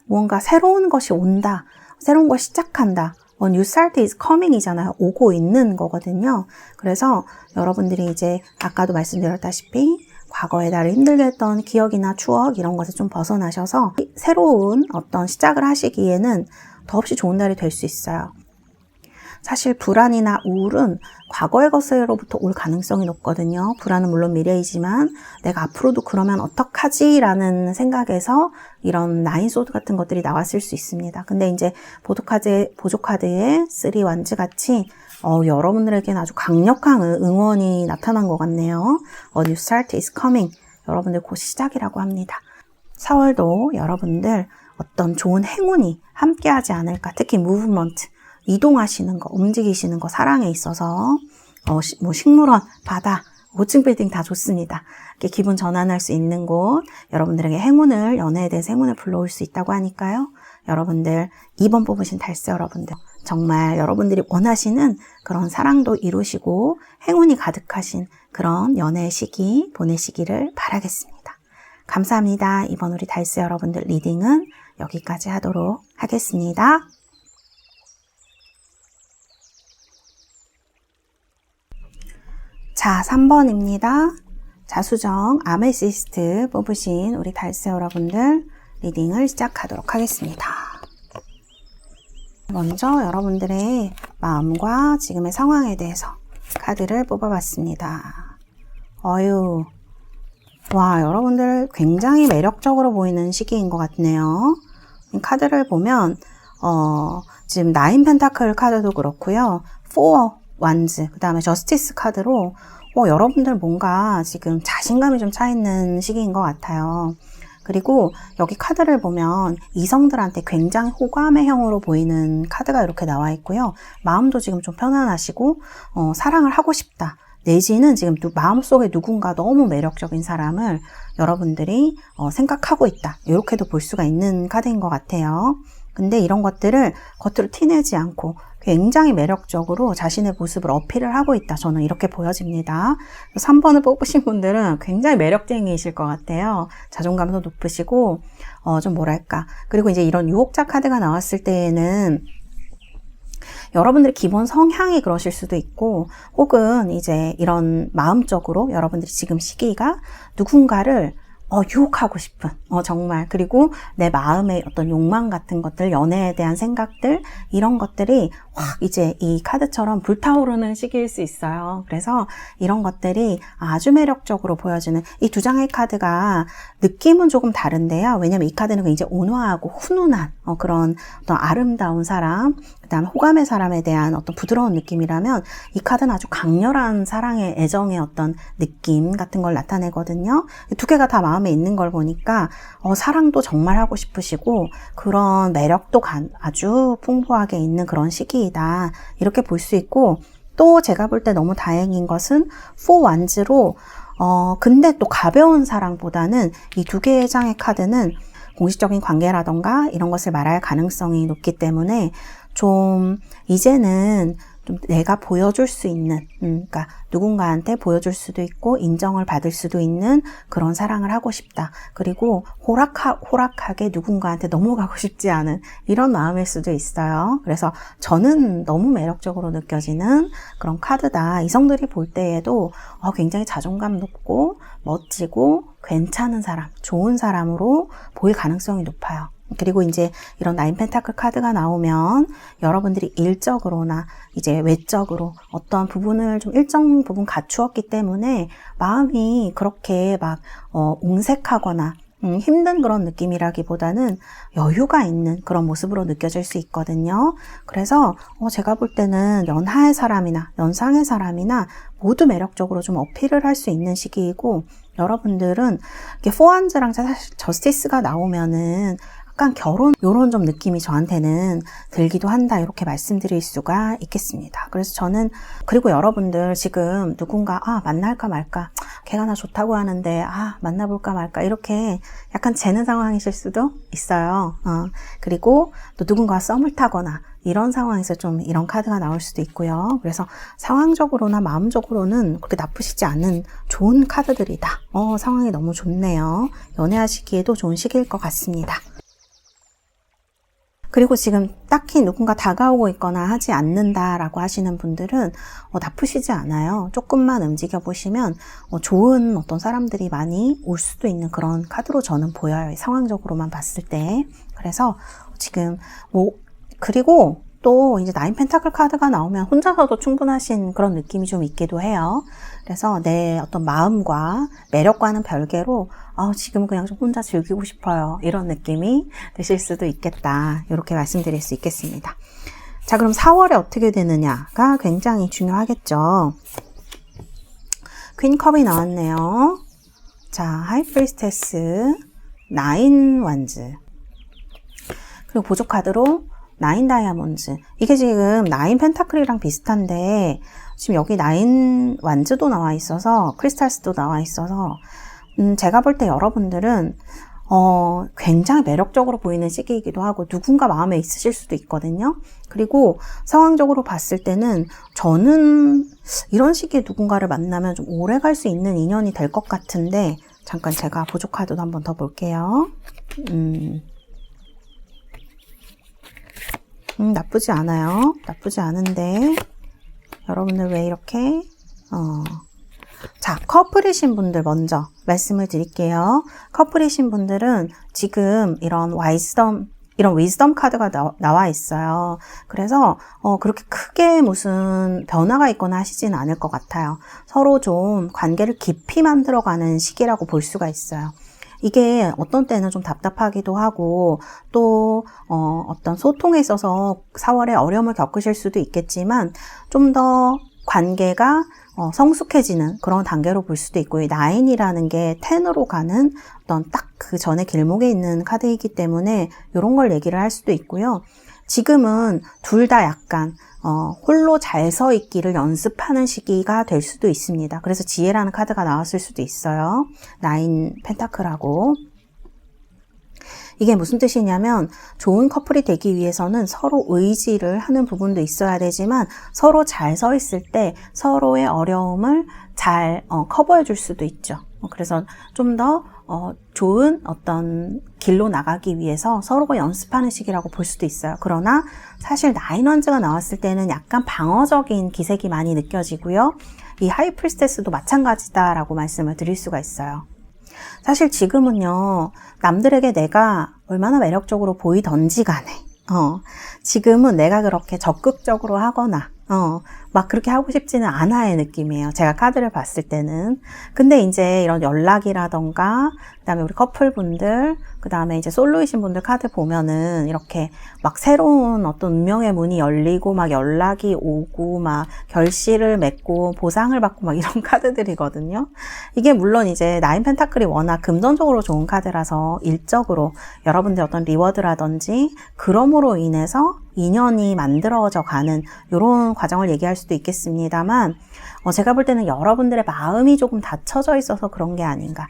B: 뭔가 새로운 것이 온다. 새로운 걸 시작한다. New start is coming 이잖아요. 오고 있는 거거든요. 그래서 여러분들이 이제 아까도 말씀드렸다시피 과거에 나를 힘들게 했던 기억이나 추억 이런 것에 좀 벗어나셔서 새로운 어떤 시작을 하시기에는 더없이 좋은 날이 될 수 있어요. 사실 불안이나 우울은 과거의 것으로부터 올 가능성이 높거든요. 불안은 물론 미래이지만 내가 앞으로도 그러면 어떡하지? 라는 생각에서 이런 나인소드 같은 것들이 나왔을 수 있습니다. 근데 이제 보조카드의 3 완즈 같이 여러분들에게는 아주 강력한 응원이 나타난 것 같네요. A new start is coming. 여러분들 곧 시작이라고 합니다. 4월도 여러분들 어떤 좋은 행운이 함께하지 않을까. 특히 무브먼트. 이동하시는 거, 움직이시는 거, 사랑에 있어서 뭐 식물원, 바다, 고층 빌딩 다 좋습니다. 이렇게 기분 전환할 수 있는 곳, 여러분들에게 행운을, 연애에 대해서 행운을 불러올 수 있다고 하니까요. 여러분들 2번 뽑으신 달스 여러분들 정말 여러분들이 원하시는 그런 사랑도 이루시고 행운이 가득하신 그런 연애 시기 보내시기를 바라겠습니다. 감사합니다. 이번 우리 달스 여러분들 리딩은 여기까지 하도록 하겠습니다. 자, 3번입니다. 자수정 아메시스트 뽑으신 우리 달스 여러분들 리딩을 시작하도록 하겠습니다. 먼저 여러분들의 마음과 지금의 상황에 대해서 카드를 뽑아봤습니다. 여러분들 굉장히 매력적으로 보이는 시기인 것 같네요. 이 카드를 보면 지금 9 펜타클 카드도 그렇고요. 4 완즈, 그 다음에 저스티스 카드로 여러분들 뭔가 지금 자신감이 좀 차 있는 시기인 것 같아요. 그리고 여기 카드를 보면 이성들한테 굉장히 호감의 형으로 보이는 카드가 이렇게 나와 있고요. 마음도 지금 좀 편안하시고 사랑을 하고 싶다. 내지는 지금 마음속에 누군가 너무 매력적인 사람을 여러분들이 생각하고 있다. 이렇게도 볼 수가 있는 카드인 것 같아요. 근데 이런 것들을 겉으로 티내지 않고 굉장히 매력적으로 자신의 모습을 어필을 하고 있다. 저는 이렇게 보여집니다. 3번을 뽑으신 분들은 굉장히 매력쟁이이실 것 같아요. 자존감도 높으시고, 좀 뭐랄까. 그리고 이제 이런 유혹자 카드가 나왔을 때에는 여러분들의 기본 성향이 그러실 수도 있고, 혹은 이제 이런 마음적으로 여러분들이 지금 시기가 누군가를 유혹하고 싶은, 정말. 그리고 내 마음의 어떤 욕망 같은 것들, 연애에 대한 생각들, 이런 것들이 확 이제 이 카드처럼 불타오르는 시기일 수 있어요. 그래서 이런 것들이 아주 매력적으로 보여지는 이 두 장의 카드가 느낌은 조금 다른데요. 왜냐면 이 카드는 굉장히 온화하고 훈훈한 그런 어떤 아름다운 사람, 그다음 호감의 사람에 대한 어떤 부드러운 느낌이라면 이 카드는 아주 강렬한 사랑의 애정의 어떤 느낌 같은 걸 나타내거든요. 두 개가 다 마음에 있는 걸 보니까 사랑도 정말 하고 싶으시고 그런 매력도 아주 풍부하게 있는 그런 시기이다. 이렇게 볼 수 있고, 또 제가 볼 때 너무 다행인 것은 4 완즈로 근데 또 가벼운 사랑보다는 이 두 개의 장의 카드는 공식적인 관계라던가 이런 것을 말할 가능성이 높기 때문에 좀 이제는 좀 내가 보여줄 수 있는, 그러니까 누군가한테 보여줄 수도 있고 인정을 받을 수도 있는 그런 사랑을 하고 싶다. 그리고 호락하게 누군가한테 넘어가고 싶지 않은 이런 마음일 수도 있어요. 그래서 저는 너무 매력적으로 느껴지는 그런 카드다. 이성들이 볼 때에도 굉장히 자존감 높고 멋지고 괜찮은 사람, 좋은 사람으로 보일 가능성이 높아요. 그리고 이제 이런 9 펜타클 카드가 나오면 여러분들이 일적으로나 이제 외적으로 어떤 부분을 좀 일정 부분 갖추었기 때문에 마음이 그렇게 막 옹색하거나 힘든 그런 느낌이라기보다는 여유가 있는 그런 모습으로 느껴질 수 있거든요. 그래서 제가 볼 때는 연하의 사람이나 연상의 사람이나 모두 매력적으로 좀 어필을 할 수 있는 시기이고, 여러분들은 이렇게 포한즈랑 사실 저스티스가 나오면은 약간 결혼 요런 좀 느낌이 저한테는 들기도 한다, 이렇게 말씀드릴 수가 있겠습니다. 그래서 저는, 그리고 여러분들 지금 누군가 만날까 말까, 걔가 나 좋다고 하는데 만나볼까 말까 이렇게 약간 재는 상황이실 수도 있어요. 그리고 또 누군가와 썸을 타거나 이런 상황에서 좀 이런 카드가 나올 수도 있고요. 그래서 상황적으로나 마음적으로는 그렇게 나쁘시지 않은 좋은 카드들이다. 상황이 너무 좋네요. 연애하시기에도 좋은 시기일 것 같습니다. 그리고 지금 딱히 누군가 다가오고 있거나 하지 않는다라고 하시는 분들은 나쁘시지 않아요. 조금만 움직여 보시면 좋은 어떤 사람들이 많이 올 수도 있는 그런 카드로 저는 보여요. 상황적으로만 봤을 때. 그래서 지금 그리고 또 이제 9 펜타클 카드가 나오면 혼자서도 충분하신 그런 느낌이 좀 있기도 해요. 그래서 내 어떤 마음과 매력과는 별개로 지금 그냥 좀 혼자 즐기고 싶어요, 이런 느낌이 드실 수도 있겠다, 이렇게 말씀드릴 수 있겠습니다. 자, 그럼 4월에 어떻게 되느냐가 굉장히 중요하겠죠. 퀸 컵이 나왔네요. 자, 하이 프리스테스, 9 완즈, 그리고 보조 카드로 9 다이아몬드. 이게 지금 9 펜타클이랑 비슷한데 지금 여기 9 완즈도 나와 있어서 크리스탈스도 나와 있어서 제가 볼 때 여러분들은 굉장히 매력적으로 보이는 시기이기도 하고 누군가 마음에 있으실 수도 있거든요. 그리고 상황적으로 봤을 때는 저는 이런 시기에 누군가를 만나면 좀 오래 갈 수 있는 인연이 될 것 같은데, 잠깐 제가 보조 카드도 한번 더 볼게요. 나쁘지 않아요. 나쁘지 않은데 여러분들 왜 이렇게 자, 커플이신 분들 먼저 말씀을 드릴게요. 커플이신 분들은 지금 이런 위즈덤 카드가 나와 있어요. 그래서 그렇게 크게 무슨 변화가 있거나 하시진 않을 것 같아요. 서로 좀 관계를 깊이 만들어가는 시기라고 볼 수가 있어요. 이게 어떤 때는 좀 답답하기도 하고 또 어떤 소통에 있어서 4월에 어려움을 겪으실 수도 있겠지만 좀 더 관계가 성숙해지는 그런 단계로 볼 수도 있고, 이 9이라는 게 10으로 가는 어떤 딱 그 전에 길목에 있는 카드이기 때문에 이런 걸 얘기를 할 수도 있고요. 지금은 둘 다 약간 홀로 잘 서 있기를 연습하는 시기가 될 수도 있습니다. 그래서 지혜라는 카드가 나왔을 수도 있어요. 9 펜타클하고. 이게 무슨 뜻이냐면 좋은 커플이 되기 위해서는 서로 의지를 하는 부분도 있어야 되지만 서로 잘 서 있을 때 서로의 어려움을 잘 커버해 줄 수도 있죠. 그래서 좀 더 좋은 어떤 길로 나가기 위해서 서로가 연습하는 시기라고 볼 수도 있어요. 그러나 사실 나인원즈가 나왔을 때는 약간 방어적인 기색이 많이 느껴지고요. 이 하이 프리스테스도 마찬가지다라고 말씀을 드릴 수가 있어요. 사실 지금은요, 남들에게 내가 얼마나 매력적으로 보이던지 간에, 지금은 내가 그렇게 적극적으로 하거나, 막 그렇게 하고 싶지는 않아의 느낌이에요. 제가 카드를 봤을 때는. 근데 이제 이런 연락이라던가, 그 다음에 우리 커플분들, 그 다음에 이제 솔로이신 분들 카드 보면은 이렇게 막 새로운 어떤 운명의 문이 열리고 막 연락이 오고 막 결실을 맺고 보상을 받고 막 이런 카드들이거든요. 이게 물론 이제 나인 펜타클이 워낙 금전적으로 좋은 카드라서 일적으로 여러분들 어떤 리워드라든지 그럼으로 인해서 인연이 만들어져 가는 이런 과정을 얘기할 수도 있겠습니다만 제가 볼 때는 여러분들의 마음이 조금 닫혀져 있어서 그런 게 아닌가.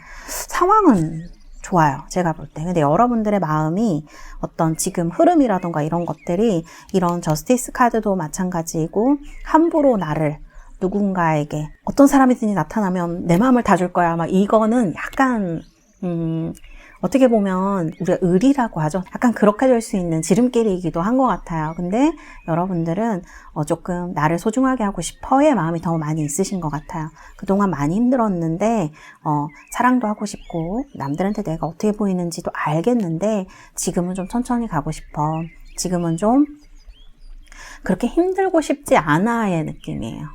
B: 상황은 좋아요. 제가 볼 때. 근데 여러분들의 마음이 어떤 지금 흐름이라던가 이런 것들이 이런 저스티스 카드도 마찬가지고 함부로 나를 누군가에게 어떤 사람이든지 나타나면 내 마음을 다 줄 거야. 막 이거는 약간 어떻게 보면 우리가 의리라고 하죠. 약간 그렇게 될 수 있는 지름길이기도 한 것 같아요. 근데 여러분들은 조금 나를 소중하게 하고 싶어의 마음이 더 많이 있으신 것 같아요. 그동안 많이 힘들었는데 사랑도 하고 싶고 남들한테 내가 어떻게 보이는지도 알겠는데 지금은 좀 천천히 가고 싶어. 지금은 좀 그렇게 힘들고 싶지 않아의 느낌이에요.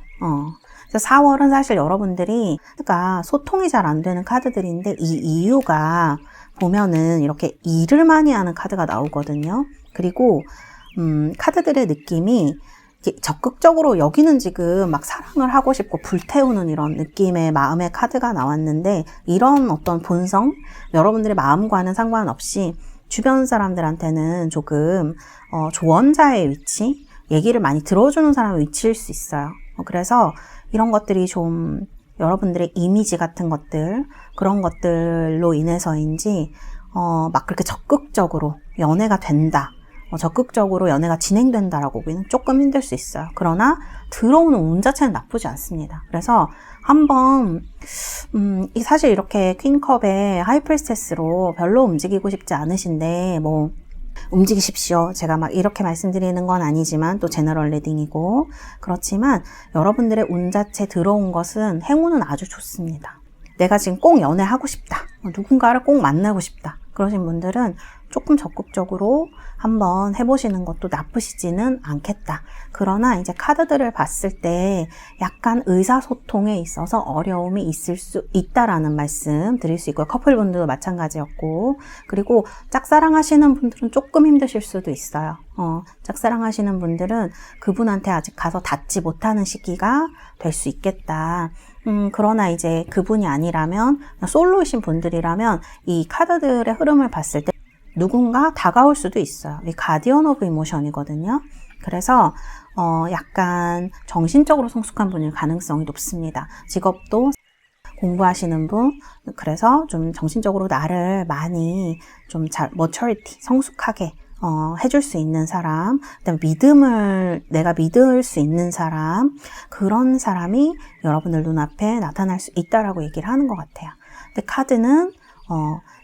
B: 그래서 4월은 사실 여러분들이 그러니까 소통이 잘 안 되는 카드들인데 이 이유가 보면은 이렇게 일을 많이 하는 카드가 나오거든요. 그리고 카드들의 느낌이 적극적으로 여기는 지금 막 사랑을 하고 싶고 불태우는 이런 느낌의 마음의 카드가 나왔는데 이런 어떤 본성, 여러분들의 마음과는 상관없이 주변 사람들한테는 조금 조언자의 위치, 얘기를 많이 들어주는 사람의 위치일 수 있어요. 그래서 이런 것들이 좀 여러분들의 이미지 같은 것들, 그런 것들로 인해서인지 막 그렇게 적극적으로 연애가 된다, 적극적으로 연애가 진행된다라고 보기는 조금 힘들 수 있어요. 그러나 들어오는 운 자체는 나쁘지 않습니다. 그래서 한번 사실 이렇게 퀸컵의 하이프리스테스로 별로 움직이고 싶지 않으신데 뭐 움직이십시오. 제가 막 이렇게 말씀드리는 건 아니지만 또 제너럴 리딩이고 그렇지만 여러분들의 운 자체 들어온 것은 행운은 아주 좋습니다. 내가 지금 꼭 연애하고 싶다. 누군가를 꼭 만나고 싶다. 그러신 분들은 조금 적극적으로 한번 해보시는 것도 나쁘시지는 않겠다. 그러나 이제 카드들을 봤을 때 약간 의사소통에 있어서 어려움이 있을 수 있다라는 말씀 드릴 수 있고요. 커플분들도 마찬가지였고, 그리고 짝사랑하시는 분들은 조금 힘드실 수도 있어요. 짝사랑하시는 분들은 그분한테 아직 가서 닿지 못하는 시기가 될 수 있겠다. 그러나 이제 그분이 아니라면 솔로이신 분들이라면 이 카드들의 흐름을 봤을 때 누군가 다가올 수도 있어요. 이 가디언 오브 이모션이거든요. 그래서 약간 정신적으로 성숙한 분일 가능성이 높습니다. 직업도 공부하시는 분, 그래서 좀 정신적으로 나를 많이 좀 잘 maturity, 성숙하게 해줄 수 있는 사람, 그다음에 내가 믿을 수 있는 사람, 그런 사람이 여러분들 눈앞에 나타날 수 있다라고 얘기를 하는 것 같아요. 근데 카드는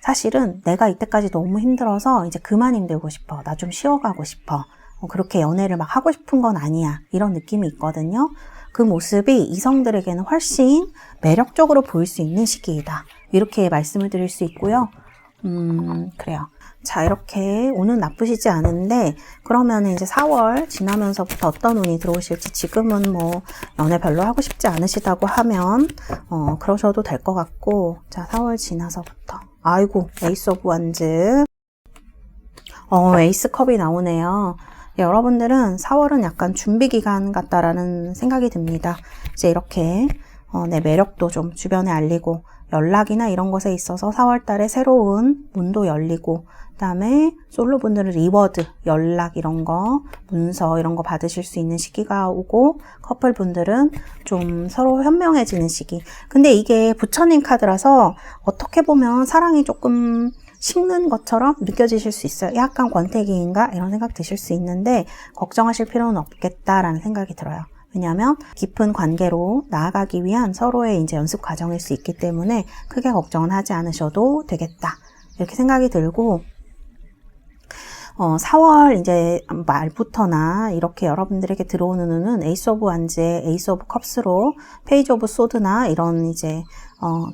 B: 사실은 내가 이때까지 너무 힘들어서 이제 그만 힘들고 싶어. 나 좀 쉬어가고 싶어. 그렇게 연애를 막 하고 싶은 건 아니야. 이런 느낌이 있거든요. 그 모습이 이성들에게는 훨씬 매력적으로 보일 수 있는 시기이다. 이렇게 말씀을 드릴 수 있고요. 그래요. 자, 이렇게 운은 나쁘시지 않은데 그러면 이제 4월 지나면서부터 어떤 운이 들어오실지, 지금은 뭐 연애 별로 하고 싶지 않으시다고 하면 그러셔도 될 것 같고, 자, 4월 지나서부터 아이고, 에이스 오브 완즈, 에이스 컵이 나오네요. 여러분들은 4월은 약간 준비 기간 같다라는 생각이 듭니다. 이제 이렇게 내 매력도 좀 주변에 알리고, 연락이나 이런 것에 있어서 4월 달에 새로운 문도 열리고, 그 다음에 솔로분들은 리워드, 연락 이런 거, 문서 이런 거 받으실 수 있는 시기가 오고, 커플분들은 좀 서로 현명해지는 시기. 근데 이게 부처님 카드라서 어떻게 보면 사랑이 조금 식는 것처럼 느껴지실 수 있어요. 약간 권태기인가? 이런 생각 드실 수 있는데 걱정하실 필요는 없겠다라는 생각이 들어요. 왜냐하면 깊은 관계로 나아가기 위한 서로의 이제 연습 과정일 수 있기 때문에 크게 걱정은 하지 않으셔도 되겠다. 이렇게 생각이 들고 4월 이제 말부터나 이렇게 여러분들에게 들어오는 운은 에이스 오브 완즈의 에이스 오브 컵스로 페이지 오브 소드나 이런 이제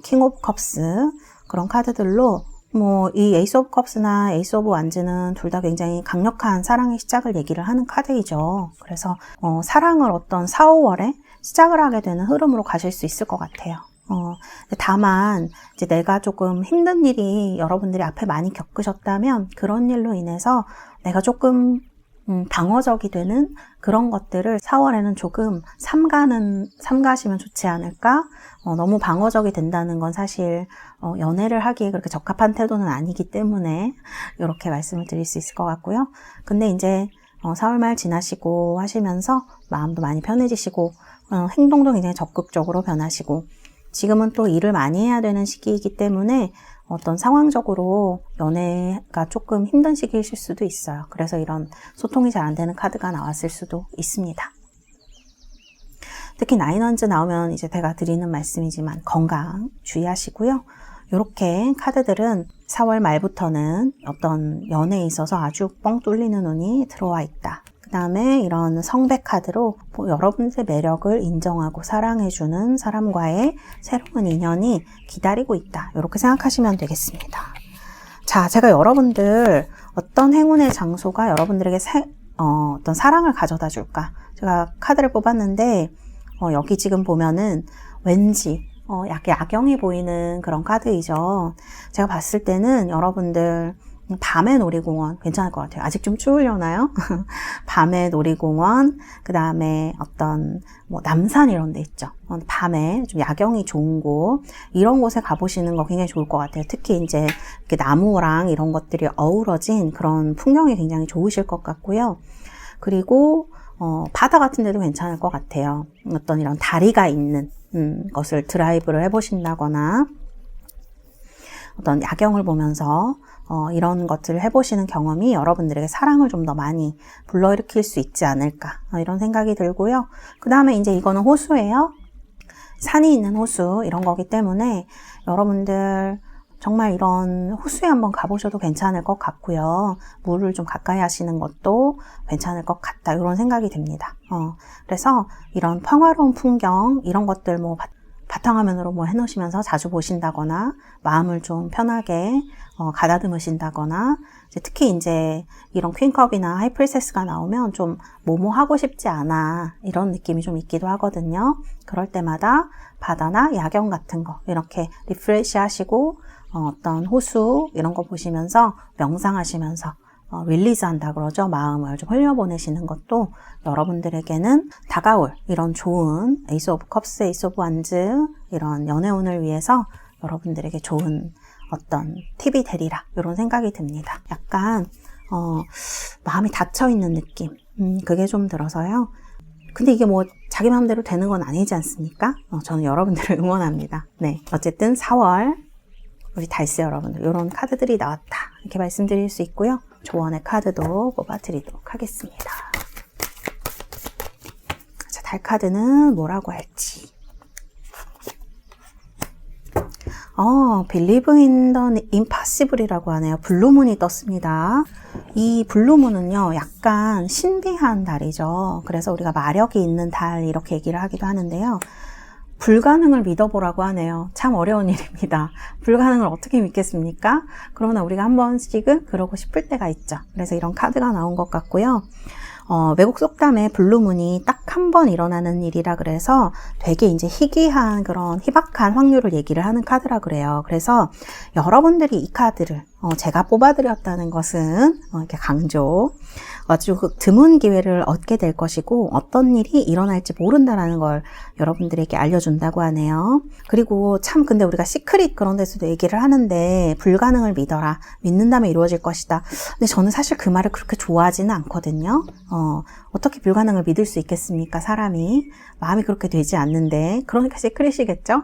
B: 킹 오브 컵스 그런 카드들로 뭐 이 에이스 오브 컵스나 에이스 오브 완즈는 둘 다 굉장히 강력한 사랑의 시작을 얘기를 하는 카드이죠. 그래서 사랑을 어떤 4, 5월에 시작을 하게 되는 흐름으로 가실 수 있을 것 같아요. 다만 이제 내가 조금 힘든 일이 여러분들이 앞에 많이 겪으셨다면 그런 일로 인해서 내가 조금 방어적이 되는 그런 것들을 4월에는 조금 삼가시면 좋지 않을까? 너무 방어적이 된다는 건 사실 연애를 하기에 그렇게 적합한 태도는 아니기 때문에 이렇게 말씀을 드릴 수 있을 것 같고요. 근데 이제 4월 말 지나시고 하시면서 마음도 많이 편해지시고 행동도 굉장히 적극적으로 변하시고 지금은 또 일을 많이 해야 되는 시기이기 때문에 어떤 상황적으로 연애가 조금 힘든 시기이실 수도 있어요. 그래서 이런 소통이 잘 안 되는 카드가 나왔을 수도 있습니다. 특히 나인원즈 나오면 이제 제가 드리는 말씀이지만 건강 주의하시고요. 이렇게 카드들은 4월 말부터는 어떤 연애에 있어서 아주 뻥 뚫리는 운이 들어와 있다. 그 다음에 이런 성배 카드로 여러분의 매력을 인정하고 사랑해주는 사람과의 새로운 인연이 기다리고 있다. 이렇게 생각하시면 되겠습니다. 자, 제가 여러분들 어떤 행운의 장소가 여러분들에게 어떤 사랑을 가져다 줄까? 제가 카드를 뽑았는데 여기 지금 보면은 왠지 약간 야경이 보이는 그런 카드이죠. 제가 봤을 때는 여러분들 밤의 놀이공원 괜찮을 것 같아요. 아직 좀 추우려나요? 밤의 놀이공원, 그 다음에 어떤 뭐 남산 이런 데 있죠. 밤에 좀 야경이 좋은 곳 이런 곳에 가보시는 거 굉장히 좋을 것 같아요. 특히 이제 이렇게 나무랑 이런 것들이 어우러진 그런 풍경이 굉장히 좋으실 것 같고요. 그리고 바다 같은 데도 괜찮을 것 같아요. 어떤 이런 다리가 있는 것을 드라이브를 해보신다거나 어떤 야경을 보면서 이런 것들을 해보시는 경험이 여러분들에게 사랑을 좀 더 많이 불러일으킬 수 있지 않을까 이런 생각이 들고요. 그 다음에 이제 이거는 호수예요. 산이 있는 호수 이런 거기 때문에 여러분들 정말 이런 호수에 한번 가보셔도 괜찮을 것 같고요. 물을 좀 가까이 하시는 것도 괜찮을 것 같다 이런 생각이 듭니다. 그래서 이런 평화로운 풍경 이런 것들 뭐 바탕화면으로 뭐 해놓으시면서 자주 보신다거나 마음을 좀 편하게 가다듬으신다거나 특히 이제 이런 퀸컵이나 하이프리세스가 나오면 좀 뭐뭐 하고 싶지 않아 이런 느낌이 좀 있기도 하거든요. 그럴 때마다 바다나 야경 같은 거 이렇게 리프레시 하시고 어떤 호수 이런 거 보시면서 명상하시면서 릴리즈 한다 그러죠. 마음을 좀 흘려보내시는 것도 여러분들에게는 다가올 이런 좋은 에이스 오브 컵스, 에이스 오브 완즈 이런 연애운을 위해서 여러분들에게 좋은 어떤 팁이 되리라 이런 생각이 듭니다. 약간 마음이 닫혀있는 느낌 그게 좀 들어서요. 근데 이게 뭐 자기 마음대로 되는 건 아니지 않습니까? 저는 여러분들을 응원합니다. 네, 어쨌든 4월 우리 달스 여러분들 이런 카드들이 나왔다 이렇게 말씀드릴 수 있고요. 조언의 카드도 뽑아드리도록 하겠습니다. 자, 달 카드는 뭐라고 할지. Believe in the impossible이라고 하네요. 블루문이 떴습니다. 이 블루문은요, 약간 신비한 달이죠. 그래서 우리가 마력이 있는 달 이렇게 얘기를 하기도 하는데요. 불가능을 믿어보라고 하네요. 참 어려운 일입니다. 불가능을 어떻게 믿겠습니까? 그러나 우리가 한 번씩은 그러고 싶을 때가 있죠. 그래서 이런 카드가 나온 것 같고요. 외국 속담에 블루문이 딱 한 번 일어나는 일이라 그래서 되게 이제 희귀한 그런 희박한 확률을 얘기를 하는 카드라 그래요. 그래서 여러분들이 이 카드를 제가 뽑아드렸다는 것은 이렇게 강조 아주 드문 기회를 얻게 될 것이고 어떤 일이 일어날지 모른다라는 걸 여러분들에게 알려준다고 하네요. 그리고 참 근데 우리가 시크릿 그런 데서도 얘기를 하는데 불가능을 믿어라. 믿는다면 이루어질 것이다. 근데 저는 사실 그 말을 그렇게 좋아하지는 않거든요. 어떻게 불가능을 믿을 수 있겠습니까? 사람이. 마음이 그렇게 되지 않는데. 그러니까 시크릿이겠죠?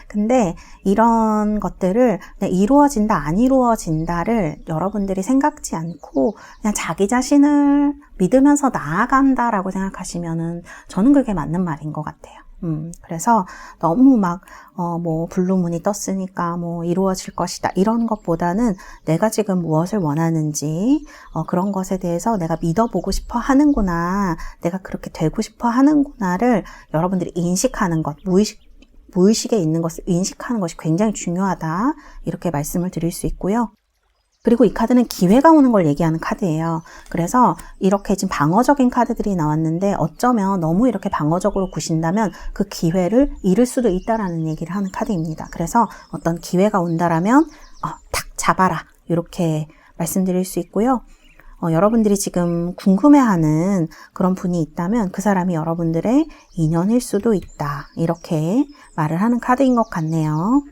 B: 근데 이런 것들을 그냥 이루어진다, 안 이루어진다를 여러분들이 생각지 않고 그냥 자기 자신을 믿으면서 나아간다라고 생각하시면은 저는 그게 맞는 말인 것 같아요. 그래서 너무 블루문이 떴으니까 이루어질 것이다. 이런 것보다는 내가 지금 무엇을 원하는지, 그런 것에 대해서 내가 믿어보고 싶어 하는구나, 내가 그렇게 되고 싶어 하는구나를 여러분들이 인식하는 것, 무의식에 있는 것을 인식하는 것이 굉장히 중요하다. 이렇게 말씀을 드릴 수 있고요. 그리고 이 카드는 기회가 오는 걸 얘기하는 카드예요. 그래서 이렇게 지금 방어적인 카드들이 나왔는데 어쩌면 너무 이렇게 방어적으로 구신다면 그 기회를 잃을 수도 있다라는 얘기를 하는 카드입니다. 그래서 어떤 기회가 온다라면 탁 잡아라. 이렇게 말씀드릴 수 있고요. 여러분들이 지금 궁금해하는 그런 분이 있다면 그 사람이 여러분들의 인연일 수도 있다. 이렇게 말을 하는 카드인 것 같네요.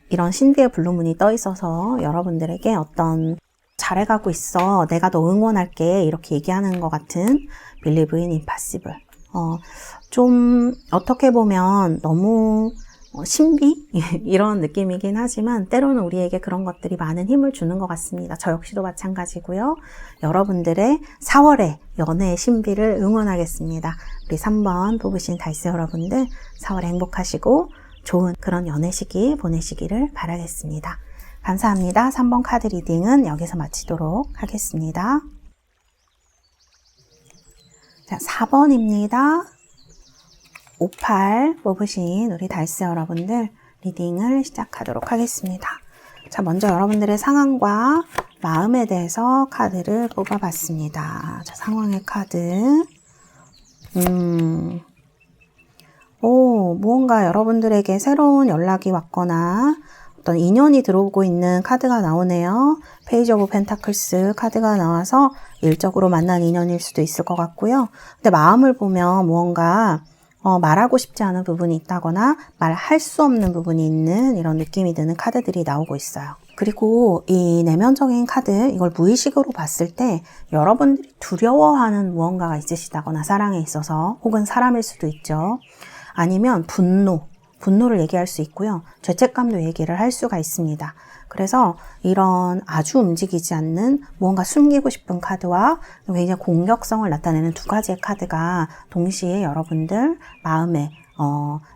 B: 이런 신비의 블루문이 떠 있어서 여러분들에게 어떤 잘해가고 있어, 내가 너 응원할게 이렇게 얘기하는 것 같은 Believe in Impossible. 좀 어떻게 보면 너무 신비? 이런 느낌이긴 하지만 때로는 우리에게 그런 것들이 많은 힘을 주는 것 같습니다. 저 역시도 마찬가지고요. 여러분들의 4월의 연애의 신비를 응원하겠습니다. 우리 3번 뽑으신 다이스 여러분들 4월에 행복하시고 좋은 그런 연애 시기 보내시기를 바라겠습니다. 감사합니다. 3번 카드 리딩은 여기서 마치도록 하겠습니다. 자, 4번입니다. 58 뽑으신 우리 다이스 여러분들 리딩을 시작하도록 하겠습니다. 자, 먼저 여러분들의 상황과 마음에 대해서 카드를 뽑아봤습니다. 자, 상황의 카드. 무언가 여러분들에게 새로운 연락이 왔거나 어떤 인연이 들어오고 있는 카드가 나오네요. 페이지 오브 펜타클스 카드가 나와서 일적으로 만난 인연일 수도 있을 것 같고요. 근데 마음을 보면 무언가 말하고 싶지 않은 부분이 있다거나 말할 수 없는 부분이 있는 이런 느낌이 드는 카드들이 나오고 있어요. 그리고 이 내면적인 카드, 이걸 무의식으로 봤을 때 여러분들이 두려워하는 무언가가 있으시다거나 사랑에 있어서, 혹은 사람일 수도 있죠. 아니면 분노를 얘기할 수 있고요. 죄책감도 얘기를 할 수가 있습니다. 그래서 이런 아주 움직이지 않는 무언가 숨기고 싶은 카드와 굉장히 공격성을 나타내는 두 가지의 카드가 동시에 여러분들 마음에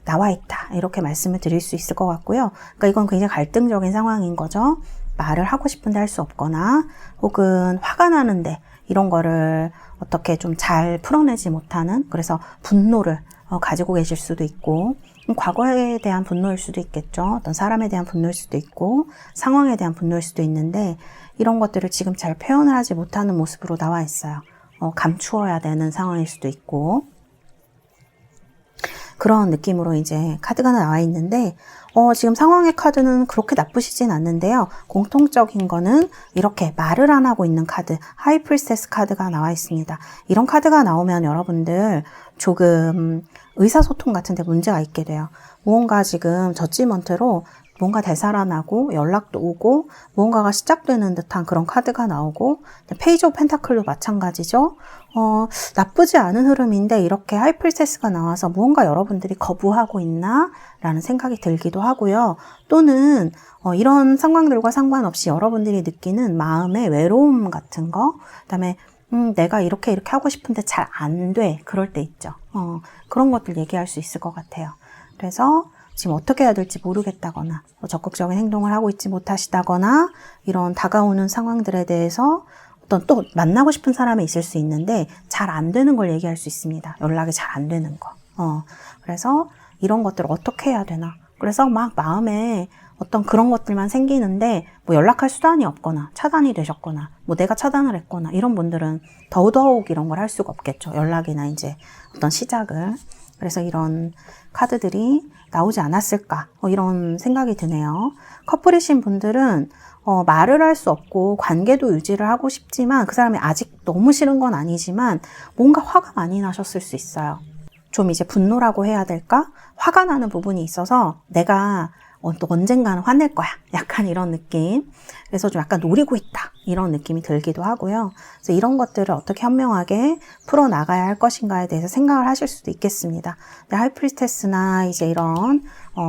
B: 나와 있다. 이렇게 말씀을 드릴 수 있을 것 같고요. 그러니까 이건 굉장히 갈등적인 상황인 거죠. 말을 하고 싶은데 할 수 없거나, 혹은 화가 나는데 이런 거를 어떻게 좀 잘 풀어내지 못하는, 그래서 분노를 가지고 계실 수도 있고, 과거에 대한 분노일 수도 있겠죠. 어떤 사람에 대한 분노일 수도 있고, 상황에 대한 분노일 수도 있는데, 이런 것들을 지금 잘 표현을 하지 못하는 모습으로 나와 있어요. 감추어야 되는 상황일 수도 있고, 그런 느낌으로 이제 카드가 나와 있는데, 지금 상황의 카드는 그렇게 나쁘시진 않는데요. 공통적인 거는 이렇게 말을 안 하고 있는 카드, 하이 프리세스 카드가 나와 있습니다. 이런 카드가 나오면 여러분들 조금 의사소통 같은 데 문제가 있게 돼요. 무언가 지금 저지먼트로 뭔가 되살아나고 연락도 오고 무언가가 시작되는 듯한 그런 카드가 나오고, 페이지 오브 펜타클도 마찬가지죠. 나쁘지 않은 흐름인데 이렇게 하이 프리세스가 나와서 무언가 여러분들이 거부하고 있나? 라는 생각이 들기도 하고요. 또는 이런 상황들과 상관없이 여러분들이 느끼는 마음의 외로움 같은 거, 그다음에 내가 이렇게 하고 싶은데 잘 안 돼. 그럴 때 있죠. 그런 것들 얘기할 수 있을 것 같아요. 그래서 지금 어떻게 해야 될지 모르겠다거나, 적극적인 행동을 하고 있지 못하시다거나, 이런 다가오는 상황들에 대해서 어떤 또 만나고 싶은 사람이 있을 수 있는데 잘 안 되는 걸 얘기할 수 있습니다. 연락이 잘 안 되는 거. 그래서 이런 것들을 어떻게 해야 되나. 그래서 막 마음에 어떤 그런 것들만 생기는데 연락할 수단이 없거나 차단이 되셨거나 내가 차단을 했거나 이런 분들은 더더욱 이런 걸 할 수가 없겠죠. 연락이나 이제 어떤 시작을. 그래서 이런 카드들이 나오지 않았을까 이런 생각이 드네요. 커플이신 분들은 말을 할 수 없고 관계도 유지를 하고 싶지만 그 사람이 아직 너무 싫은 건 아니지만 뭔가 화가 많이 나셨을 수 있어요. 좀 이제 분노라고 해야 될까? 화가 나는 부분이 있어서 내가 또 언젠가는 화낼 거야. 약간 이런 느낌. 그래서 좀 약간 노리고 있다. 이런 느낌이 들기도 하고요. 그래서 이런 것들을 어떻게 현명하게 풀어나가야 할 것인가에 대해서 생각을 하실 수도 있겠습니다. 근데 하이프리스테스나 이제 이런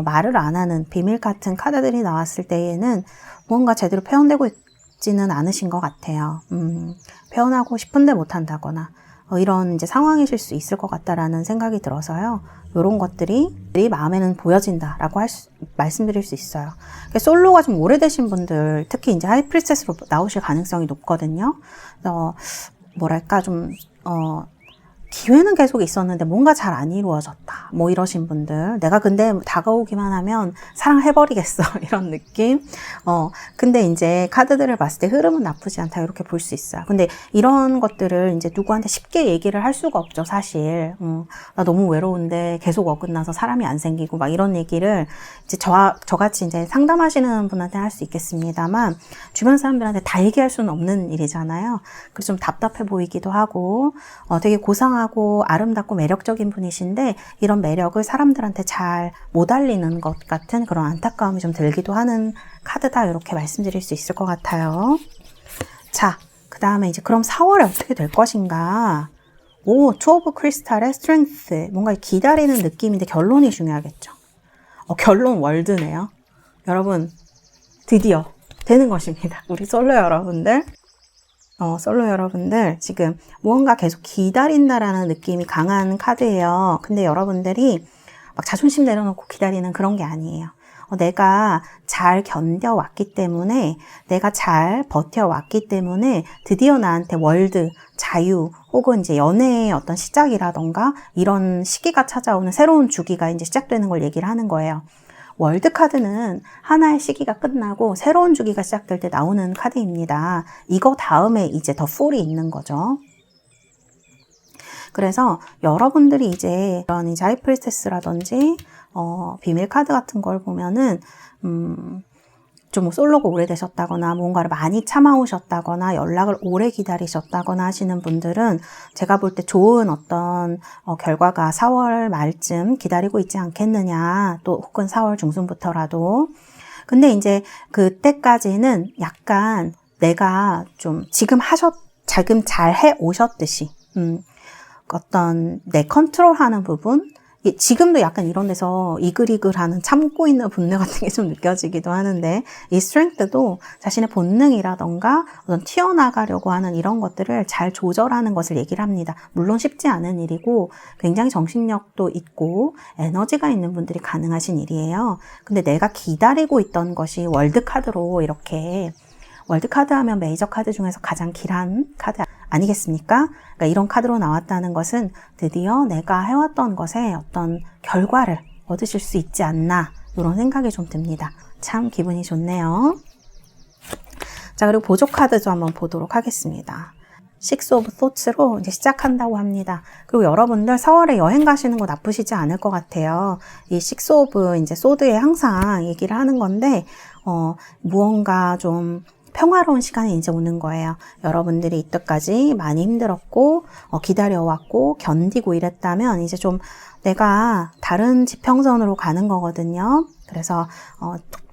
B: 말을 안 하는 비밀 같은 카드들이 나왔을 때에는 무언가 제대로 표현되고 있지는 않으신 것 같아요. 표현하고 싶은데 못한다거나 이런 이제 상황이실 수 있을 것 같다라는 생각이 들어서요. 이런 것들이 마음에는 보여진다라고 말씀드릴 수 있어요. 솔로가 좀 오래되신 분들, 특히 이제 하이프리스테스로 나오실 가능성이 높거든요. 그래서 뭐랄까 좀 기회는 계속 있었는데 뭔가 잘 안 이루어졌다. 뭐 이러신 분들. 내가 근데 다가오기만 하면 사랑해버리겠어. 이런 느낌. 근데 이제 카드들을 봤을 때 흐름은 나쁘지 않다. 이렇게 볼 수 있어요. 근데 이런 것들을 이제 누구한테 쉽게 얘기를 할 수가 없죠. 사실. 나 너무 외로운데 계속 어긋나서 사람이 안 생기고 막 이런 얘기를 이제 저같이 이제 상담하시는 분한테 할 수 있겠습니다만 주변 사람들한테 다 얘기할 수는 없는 일이잖아요. 그래서 좀 답답해 보이기도 하고 되게 고상하고 아름답고 매력적인 분이신데 이런 매력을 사람들한테 잘 못 알리는 것 같은 그런 안타까움이 좀 들기도 하는 카드다 이렇게 말씀드릴 수 있을 것 같아요. 자, 그 다음에 이제 그럼 4월에 어떻게 될 것인가? 투 오브 크리스탈의 스트렝스, 뭔가 기다리는 느낌인데 결론이 중요하겠죠. 결론 월드네요. 여러분 드디어 되는 것입니다. 우리 솔로 여러분들. 솔로 여러분들 지금 무언가 계속 기다린다라는 느낌이 강한 카드예요. 근데 여러분들이 막 자존심 내려놓고 기다리는 그런 게 아니에요. 내가 잘 견뎌왔기 때문에, 내가 잘 버텨왔기 때문에 드디어 나한테 월드, 자유 혹은 이제 연애의 어떤 시작이라던가 이런 시기가 찾아오는 새로운 주기가 이제 시작되는 걸 얘기를 하는 거예요. 월드 카드는 하나의 시기가 끝나고 새로운 주기가 시작될 때 나오는 카드입니다. 이거 다음에 이제 더 풀이 있는 거죠. 그래서 여러분들이 이제 이런 이제 하이프리스테스라든지 비밀 카드 같은 걸 보면은 좀 솔로가 오래되셨다거나 뭔가를 많이 참아오셨다거나 연락을 오래 기다리셨다거나 하시는 분들은 제가 볼 때 좋은 어떤 결과가 4월 말쯤 기다리고 있지 않겠느냐, 또 혹은 4월 중순부터라도. 근데 이제 그때까지는 약간 내가 좀 지금 잘 해 오셨듯이 어떤 내 컨트롤하는 부분, 지금도 약간 이런 데서 이글이글하는 참고 있는 본능 같은 게 좀 느껴지기도 하는데, 이 스트렝스도 자신의 본능이라던가 어떤 튀어나가려고 하는 이런 것들을 잘 조절하는 것을 얘기를 합니다. 물론 쉽지 않은 일이고 굉장히 정신력도 있고 에너지가 있는 분들이 가능하신 일이에요. 근데 내가 기다리고 있던 것이 월드카드로 이렇게, 월드카드 하면 메이저 카드 중에서 가장 길한 카드 아니겠습니까? 그러니까 이런 카드로 나왔다는 것은 드디어 내가 해왔던 것에 어떤 결과를 얻으실 수 있지 않나, 이런 생각이 좀 듭니다. 참 기분이 좋네요. 자, 그리고 보조 카드도 한번 보도록 하겠습니다. Six of Thoughts로 이제 시작한다고 합니다. 그리고 여러분들 4월에 여행 가시는 거 나쁘시지 않을 것 같아요. 이 Six of 이제 소드에 항상 얘기를 하는 건데, 무언가 좀 평화로운 시간이 이제 오는 거예요. 여러분들이 이때까지 많이 힘들었고 기다려왔고 견디고 이랬다면 이제 좀 내가 다른 지평선으로 가는 거거든요. 그래서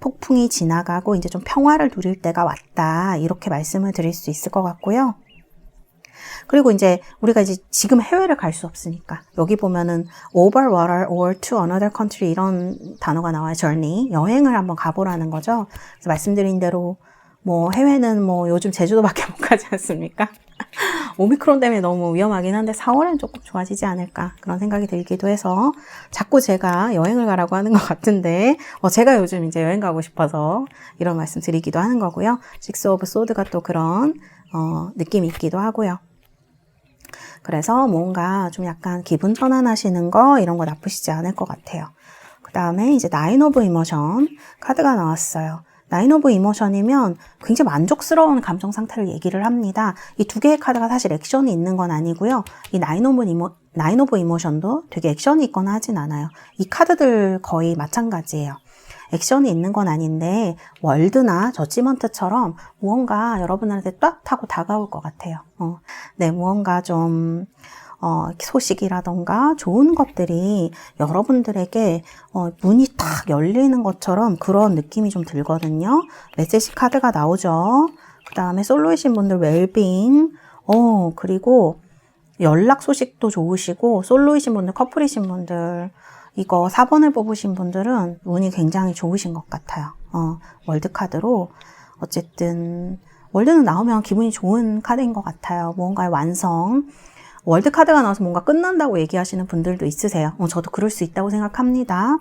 B: 폭풍이 지나가고 이제 좀 평화를 누릴 때가 왔다, 이렇게 말씀을 드릴 수 있을 것 같고요. 그리고 이제 우리가 이제 지금 해외를 갈 수 없으니까 여기 보면은 over water or to another country 이런 단어가 나와요. journey, 여행을 한번 가보라는 거죠. 그래서 말씀드린 대로 뭐 해외는 뭐 요즘 제주도밖에 못 가지 않습니까? 오미크론 때문에 너무 위험하긴 한데 4월엔 조금 좋아지지 않을까, 그런 생각이 들기도 해서 자꾸 제가 여행을 가라고 하는 것 같은데 제가 요즘 이제 여행 가고 싶어서 이런 말씀 드리기도 하는 거고요. Six of Swords가 또 그런 느낌이 있기도 하고요. 그래서 뭔가 좀 약간 기분 전환하시는 거 이런 거 나쁘시지 않을 것 같아요. 그 다음에 이제 Nine of Emotion 카드가 나왔어요. 나인 오브 이모션이면 굉장히 만족스러운 감정 상태를 얘기를 합니다. 이 두 개의 카드가 사실 액션이 있는 건 아니고요. 이 나인 오브 이모션도 되게 액션이 있거나 하진 않아요. 이 카드들 거의 마찬가지예요. 액션이 있는 건 아닌데 월드나 저지먼트처럼 무언가 여러분한테 딱 하고 다가올 것 같아요. 네, 무언가 좀 소식이라던가 좋은 것들이 여러분들에게 문이 탁 열리는 것처럼 그런 느낌이 좀 들거든요. 메시지 카드가 나오죠. 그 다음에 솔로이신 분들 웰빙, 그리고 연락 소식도 좋으시고, 솔로이신 분들, 커플이신 분들, 이거 4번을 뽑으신 분들은 운이 굉장히 좋으신 것 같아요. 월드카드로. 어쨌든, 월드는 나오면 기분이 좋은 카드인 것 같아요. 무언가의 완성. 월드카드가 나와서 뭔가 끝난다고 얘기하시는 분들도 있으세요. 저도 그럴 수 있다고 생각합니다.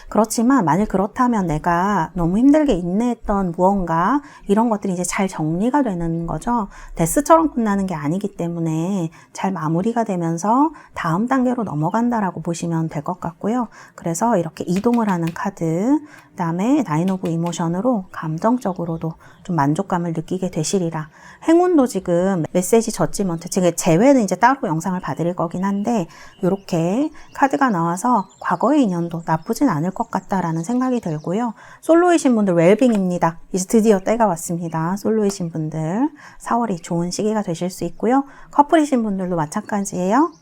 B: 그렇지만 만일 그렇다면 내가 너무 힘들게 인내했던 무언가 이런 것들이 이제 잘 정리가 되는 거죠. 데스처럼 끝나는 게 아니기 때문에 잘 마무리가 되면서 다음 단계로 넘어간다라고 보시면 될 것 같고요. 그래서 이렇게 이동을 하는 카드, 그 다음에 나인 오브 이모션으로 감정적으로도 좀 만족감을 느끼게 되시리라. 행운도 지금 메시지 저지먼트, 제가 제외는 이제 따로 영상을 봐드릴 거긴 한데 이렇게 카드가 나와서 과거의 인연도 나쁘진 않을 것 같다라는 생각이 들고요. 솔로이신 분들 웰빙입니다. 이제 드디어 때가 왔습니다. 솔로이신 분들 4월이 좋은 시기가 되실 수 있고요. 커플이신 분들도 마찬가지예요.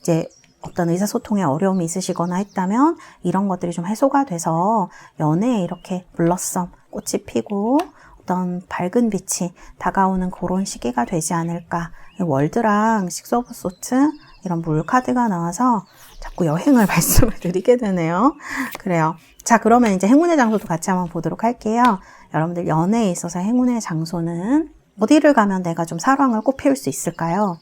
B: 이제 어떤 의사소통에 어려움이 있으시거나 했다면 이런 것들이 좀 해소가 돼서 연애에 이렇게 블러썸, 꽃이 피고 어떤 밝은 빛이 다가오는 그런 시기가 되지 않을까. 월드랑 식스 오브 소트 이런 물 카드가 나와서 자꾸 여행을 말씀을 드리게 되네요. 그래요. 자, 그러면 이제 행운의 장소도 같이 한번 보도록 할게요. 여러분들 연애에 있어서 행운의 장소는 어디를 가면 내가 좀 사랑을 꽃 피울 수 있을까요?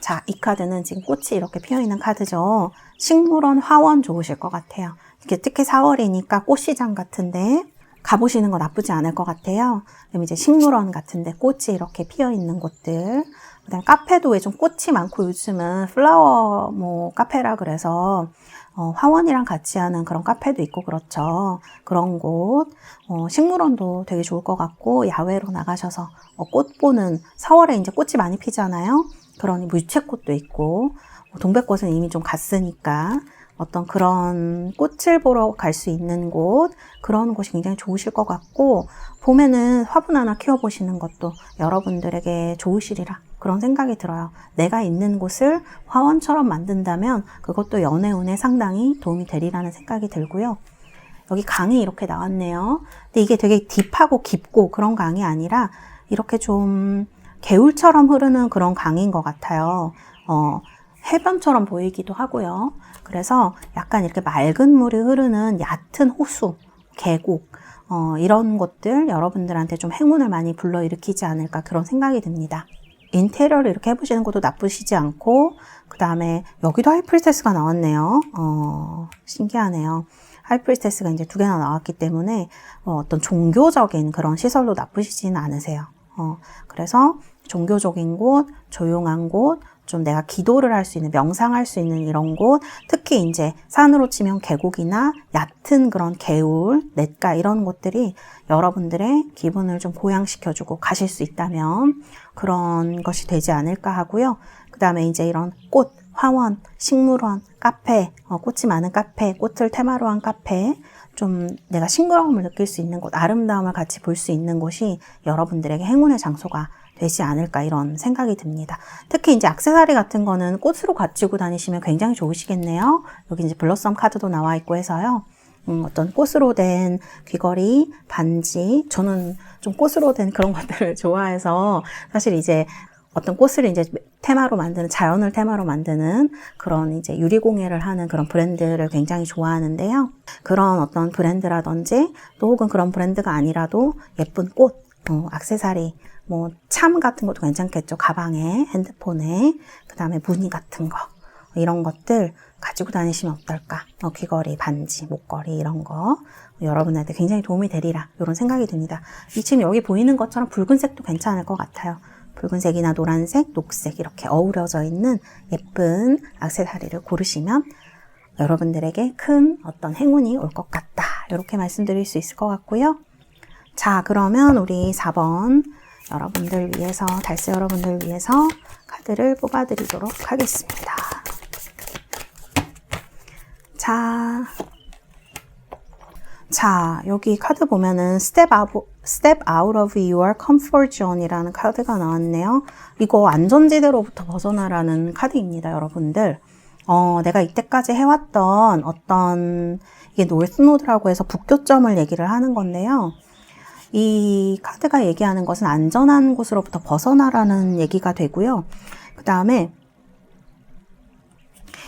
B: 자, 이 카드는 지금 꽃이 이렇게 피어있는 카드죠. 식물원, 화원 좋으실 것 같아요. 이게 특히 4월이니까 꽃시장 같은데 가보시는 거 나쁘지 않을 것 같아요. 그럼 이제 식물원 같은데 꽃이 이렇게 피어있는 곳들. 그 다음에 카페도 왜 좀 꽃이 많고 요즘은 플라워 카페라 그래서 화원이랑 같이 하는 그런 카페도 있고 그렇죠. 그런 곳. 식물원도 되게 좋을 것 같고 야외로 나가셔서 꽃 보는 4월에 이제 꽃이 많이 피잖아요. 그러니 유채꽃도 있고 동백꽃은 이미 좀 갔으니까 어떤 그런 꽃을 보러 갈 수 있는 곳, 그런 곳이 굉장히 좋으실 것 같고 봄에는 화분 하나 키워보시는 것도 여러분들에게 좋으시리라 그런 생각이 들어요. 내가 있는 곳을 화원처럼 만든다면 그것도 연애운에 상당히 도움이 되리라는 생각이 들고요. 여기 강이 이렇게 나왔네요. 근데 이게 되게 딥하고 깊고 그런 강이 아니라 이렇게 좀 개울처럼 흐르는 그런 강인 것 같아요. 해변처럼 보이기도 하고요. 그래서 약간 이렇게 맑은 물이 흐르는 얕은 호수, 계곡, 이런 것들 여러분들한테 좀 행운을 많이 불러일으키지 않을까 그런 생각이 듭니다. 인테리어를 이렇게 해보시는 것도 나쁘시지 않고, 그 다음에 여기도 하이프리스테스가 나왔네요. 신기하네요. 하이프리스테스가 이제 2개나 나왔기 때문에 어떤 종교적인 그런 시설도 나쁘시지는 않으세요. 그래서 종교적인 곳, 조용한 곳, 좀 내가 기도를 할 수 있는, 명상할 수 있는 이런 곳, 특히 이제 산으로 치면 계곡이나 얕은 그런 개울, 냇가 이런 곳들이 여러분들의 기분을 좀 고양시켜주고 가실 수 있다면 그런 것이 되지 않을까 하고요. 그 다음에 이제 이런 꽃, 화원, 식물원, 카페, 꽃이 많은 카페, 꽃을 테마로 한 카페, 좀 내가 싱그러움을 느낄 수 있는 곳, 아름다움을 같이 볼 수 있는 곳이 여러분들에게 행운의 장소가 되지 않을까 이런 생각이 듭니다. 특히 이제 액세서리 같은 거는 꽃으로 가지고 다니시면 굉장히 좋으시겠네요. 여기 이제 블러썸 카드도 나와 있고 해서요. 어떤 꽃으로 된 귀걸이, 반지, 저는 좀 꽃으로 된 그런 것들을 좋아해서 사실 이제 어떤 꽃을 이제 테마로 만드는, 자연을 테마로 만드는 그런 이제 유리공예를 하는 그런 브랜드를 굉장히 좋아하는데요. 그런 어떤 브랜드라든지 또 혹은 그런 브랜드가 아니라도 예쁜 꽃, 액세서리, 참 같은 것도 괜찮겠죠. 가방에, 핸드폰에, 그 다음에 무늬 같은 거, 이런 것들 가지고 다니시면 어떨까? 귀걸이, 반지, 목걸이 이런 거 여러분한테 굉장히 도움이 되리라 이런 생각이 듭니다. 지금 여기 보이는 것처럼 붉은색도 괜찮을 것 같아요. 붉은색이나 노란색, 녹색 이렇게 어우러져 있는 예쁜 액세서리를 고르시면 여러분들에게 큰 어떤 행운이 올 것 같다. 이렇게 말씀드릴 수 있을 것 같고요. 자, 그러면 우리 4번 여러분들 위해서, 달스 여러분들 위해서 카드를 뽑아드리도록 하겠습니다. 자,
A: 자, 여기 카드 보면은 step out of your comfort zone이라는 카드가 나왔네요. 이거 안전지대로부터 벗어나라는 카드입니다, 여러분들. 내가 이때까지 해왔던 어떤, 이게 노스노드라고 해서 북교점을 얘기를 하는 건데요. 이 카드가 얘기하는 것은 안전한 곳으로부터 벗어나라는 얘기가 되고요. 그 다음에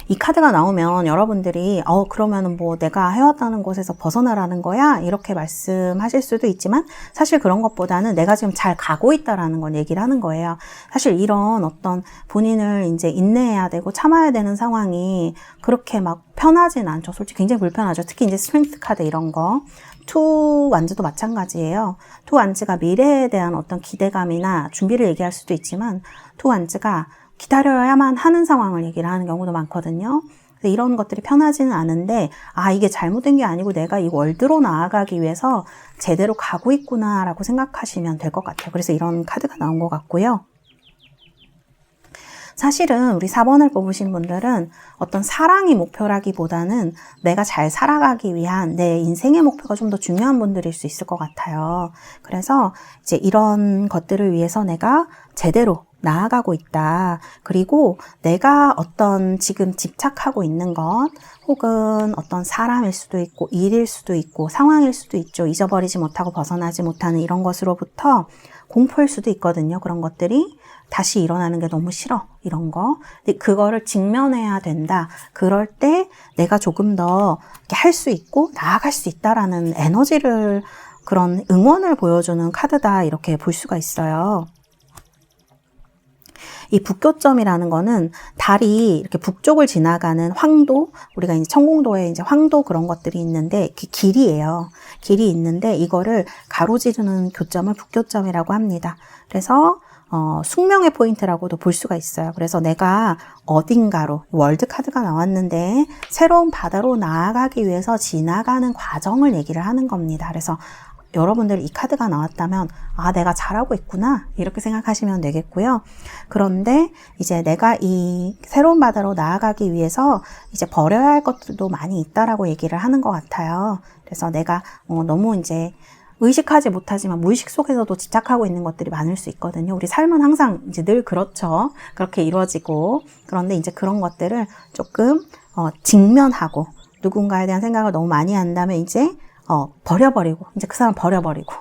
A: 이 카드가 나오면 여러분들이 그러면은 뭐 내가 해왔다는 곳에서 벗어나라는 거야? 이렇게 말씀하실 수도 있지만 사실 그런 것보다는 내가 지금 잘 가고 있다라는 건 얘기를 하는 거예요. 사실 이런 어떤 본인을 이제 인내해야 되고 참아야 되는 상황이 그렇게 막 편하진 않죠. 솔직히 굉장히 불편하죠. 특히 이제 스트렝스 카드 이런 거. 투 완즈도 마찬가지예요. 투 완즈가 미래에 대한 어떤 기대감이나 준비를 얘기할 수도 있지만 투 완즈가 기다려야만 하는 상황을 얘기를 하는 경우도 많거든요. 이런 것들이 편하지는 않은데 이게 잘못된 게 아니고 내가 이 월드로 나아가기 위해서 제대로 가고 있구나 라고 생각하시면 될 것 같아요. 그래서 이런 카드가 나온 것 같고요. 사실은 우리 4번을 뽑으신 분들은 어떤 사랑이 목표라기보다는 내가 잘 살아가기 위한 내 인생의 목표가 좀 더 중요한 분들일 수 있을 것 같아요. 그래서 이제 이런 것들을 위해서 내가 제대로 나아가고 있다. 그리고 내가 어떤 지금 집착하고 있는 것 혹은 어떤 사람일 수도 있고 일일 수도 있고 상황일 수도 있죠. 잊어버리지 못하고 벗어나지 못하는 이런 것으로부터 공포일 수도 있거든요. 그런 것들이 다시 일어나는 게 너무 싫어. 이런 거. 근데 그거를 직면해야 된다. 그럴 때 내가 조금 더 할 수 있고 나아갈 수 있다라는 에너지를 그런 응원을 보여주는 카드다. 이렇게 볼 수가 있어요. 이 북교점이라는 거는 달이 이렇게 북쪽을 지나가는 황도, 우리가 이제 천공도에 이제 황도 그런 것들이 있는데 그 길이에요. 길이 있는데 이거를 가로지르는 교점을 북교점이라고 합니다. 그래서 숙명의 포인트라고도 볼 수가 있어요. 그래서 내가 어딘가로 월드 카드가 나왔는데 새로운 바다로 나아가기 위해서 지나가는 과정을 얘기를 하는 겁니다. 그래서 여러분들 이 카드가 나왔다면 내가 잘하고 있구나 이렇게 생각하시면 되겠고요. 그런데 이제 내가 이 새로운 바다로 나아가기 위해서 이제 버려야 할 것들도 많이 있다라고 얘기를 하는 것 같아요. 그래서 내가 너무 이제 의식하지 못하지만 무의식 속에서도 집착하고 있는 것들이 많을 수 있거든요. 우리 삶은 항상 이제 늘 그렇죠. 그렇게 이루어지고 그런데 이제 그런 것들을 조금 직면하고 누군가에 대한 생각을 너무 많이 한다면 이제 버려버리고 이제 그 사람 버려버리고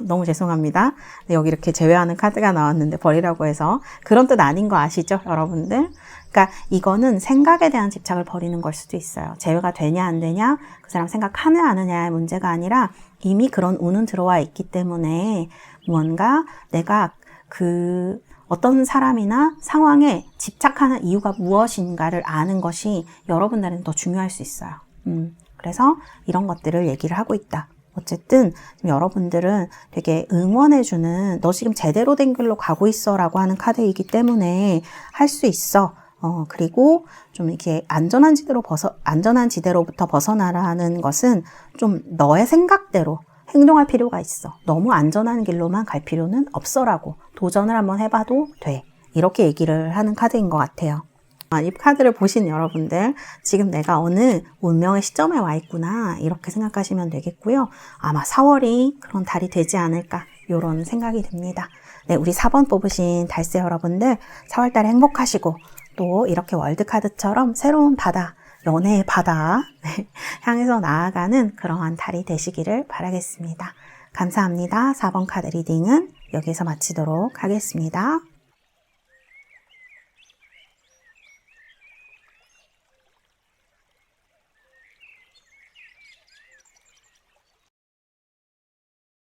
A: 너무 죄송합니다. 여기 이렇게 제외하는 카드가 나왔는데 버리라고 해서 그런 뜻 아닌 거 아시죠, 여러분들? 그러니까 이거는 생각에 대한 집착을 버리는 걸 수도 있어요. 제외가 되냐 안 되냐, 그 사람 생각하냐 안 하냐의 문제가 아니라 이미 그런 운은 들어와 있기 때문에 뭔가 내가 그 어떤 사람이나 상황에 집착하는 이유가 무엇인가를 아는 것이 여러분들은 더 중요할 수 있어요. 그래서 이런 것들을 얘기를 하고 있다. 어쨌든 여러분들은 되게 응원해주는 너 지금 제대로 된 길로 가고 있어 라고 하는 카드이기 때문에 할 수 있어. 그리고 좀 이렇게 안전한 지대로부터 벗어나라 하는 것은 좀 너의 생각대로 행동할 필요가 있어. 너무 안전한 길로만 갈 필요는 없어라고 도전을 한번 해봐도 돼. 이렇게 얘기를 하는 카드인 것 같아요. 이 카드를 보신 여러분들 지금 내가 어느 운명의 시점에 와 있구나 이렇게 생각하시면 되겠고요. 아마 4월이 그런 달이 되지 않을까 이런 생각이 듭니다. 네, 우리 4번 뽑으신 달새 여러분들 4월달에 행복하시고 또 이렇게 월드카드처럼 새로운 바다, 연애의 바다 향해서 나아가는 그러한 달이 되시기를 바라겠습니다. 감사합니다. 4번 카드 리딩은 여기서 마치도록 하겠습니다.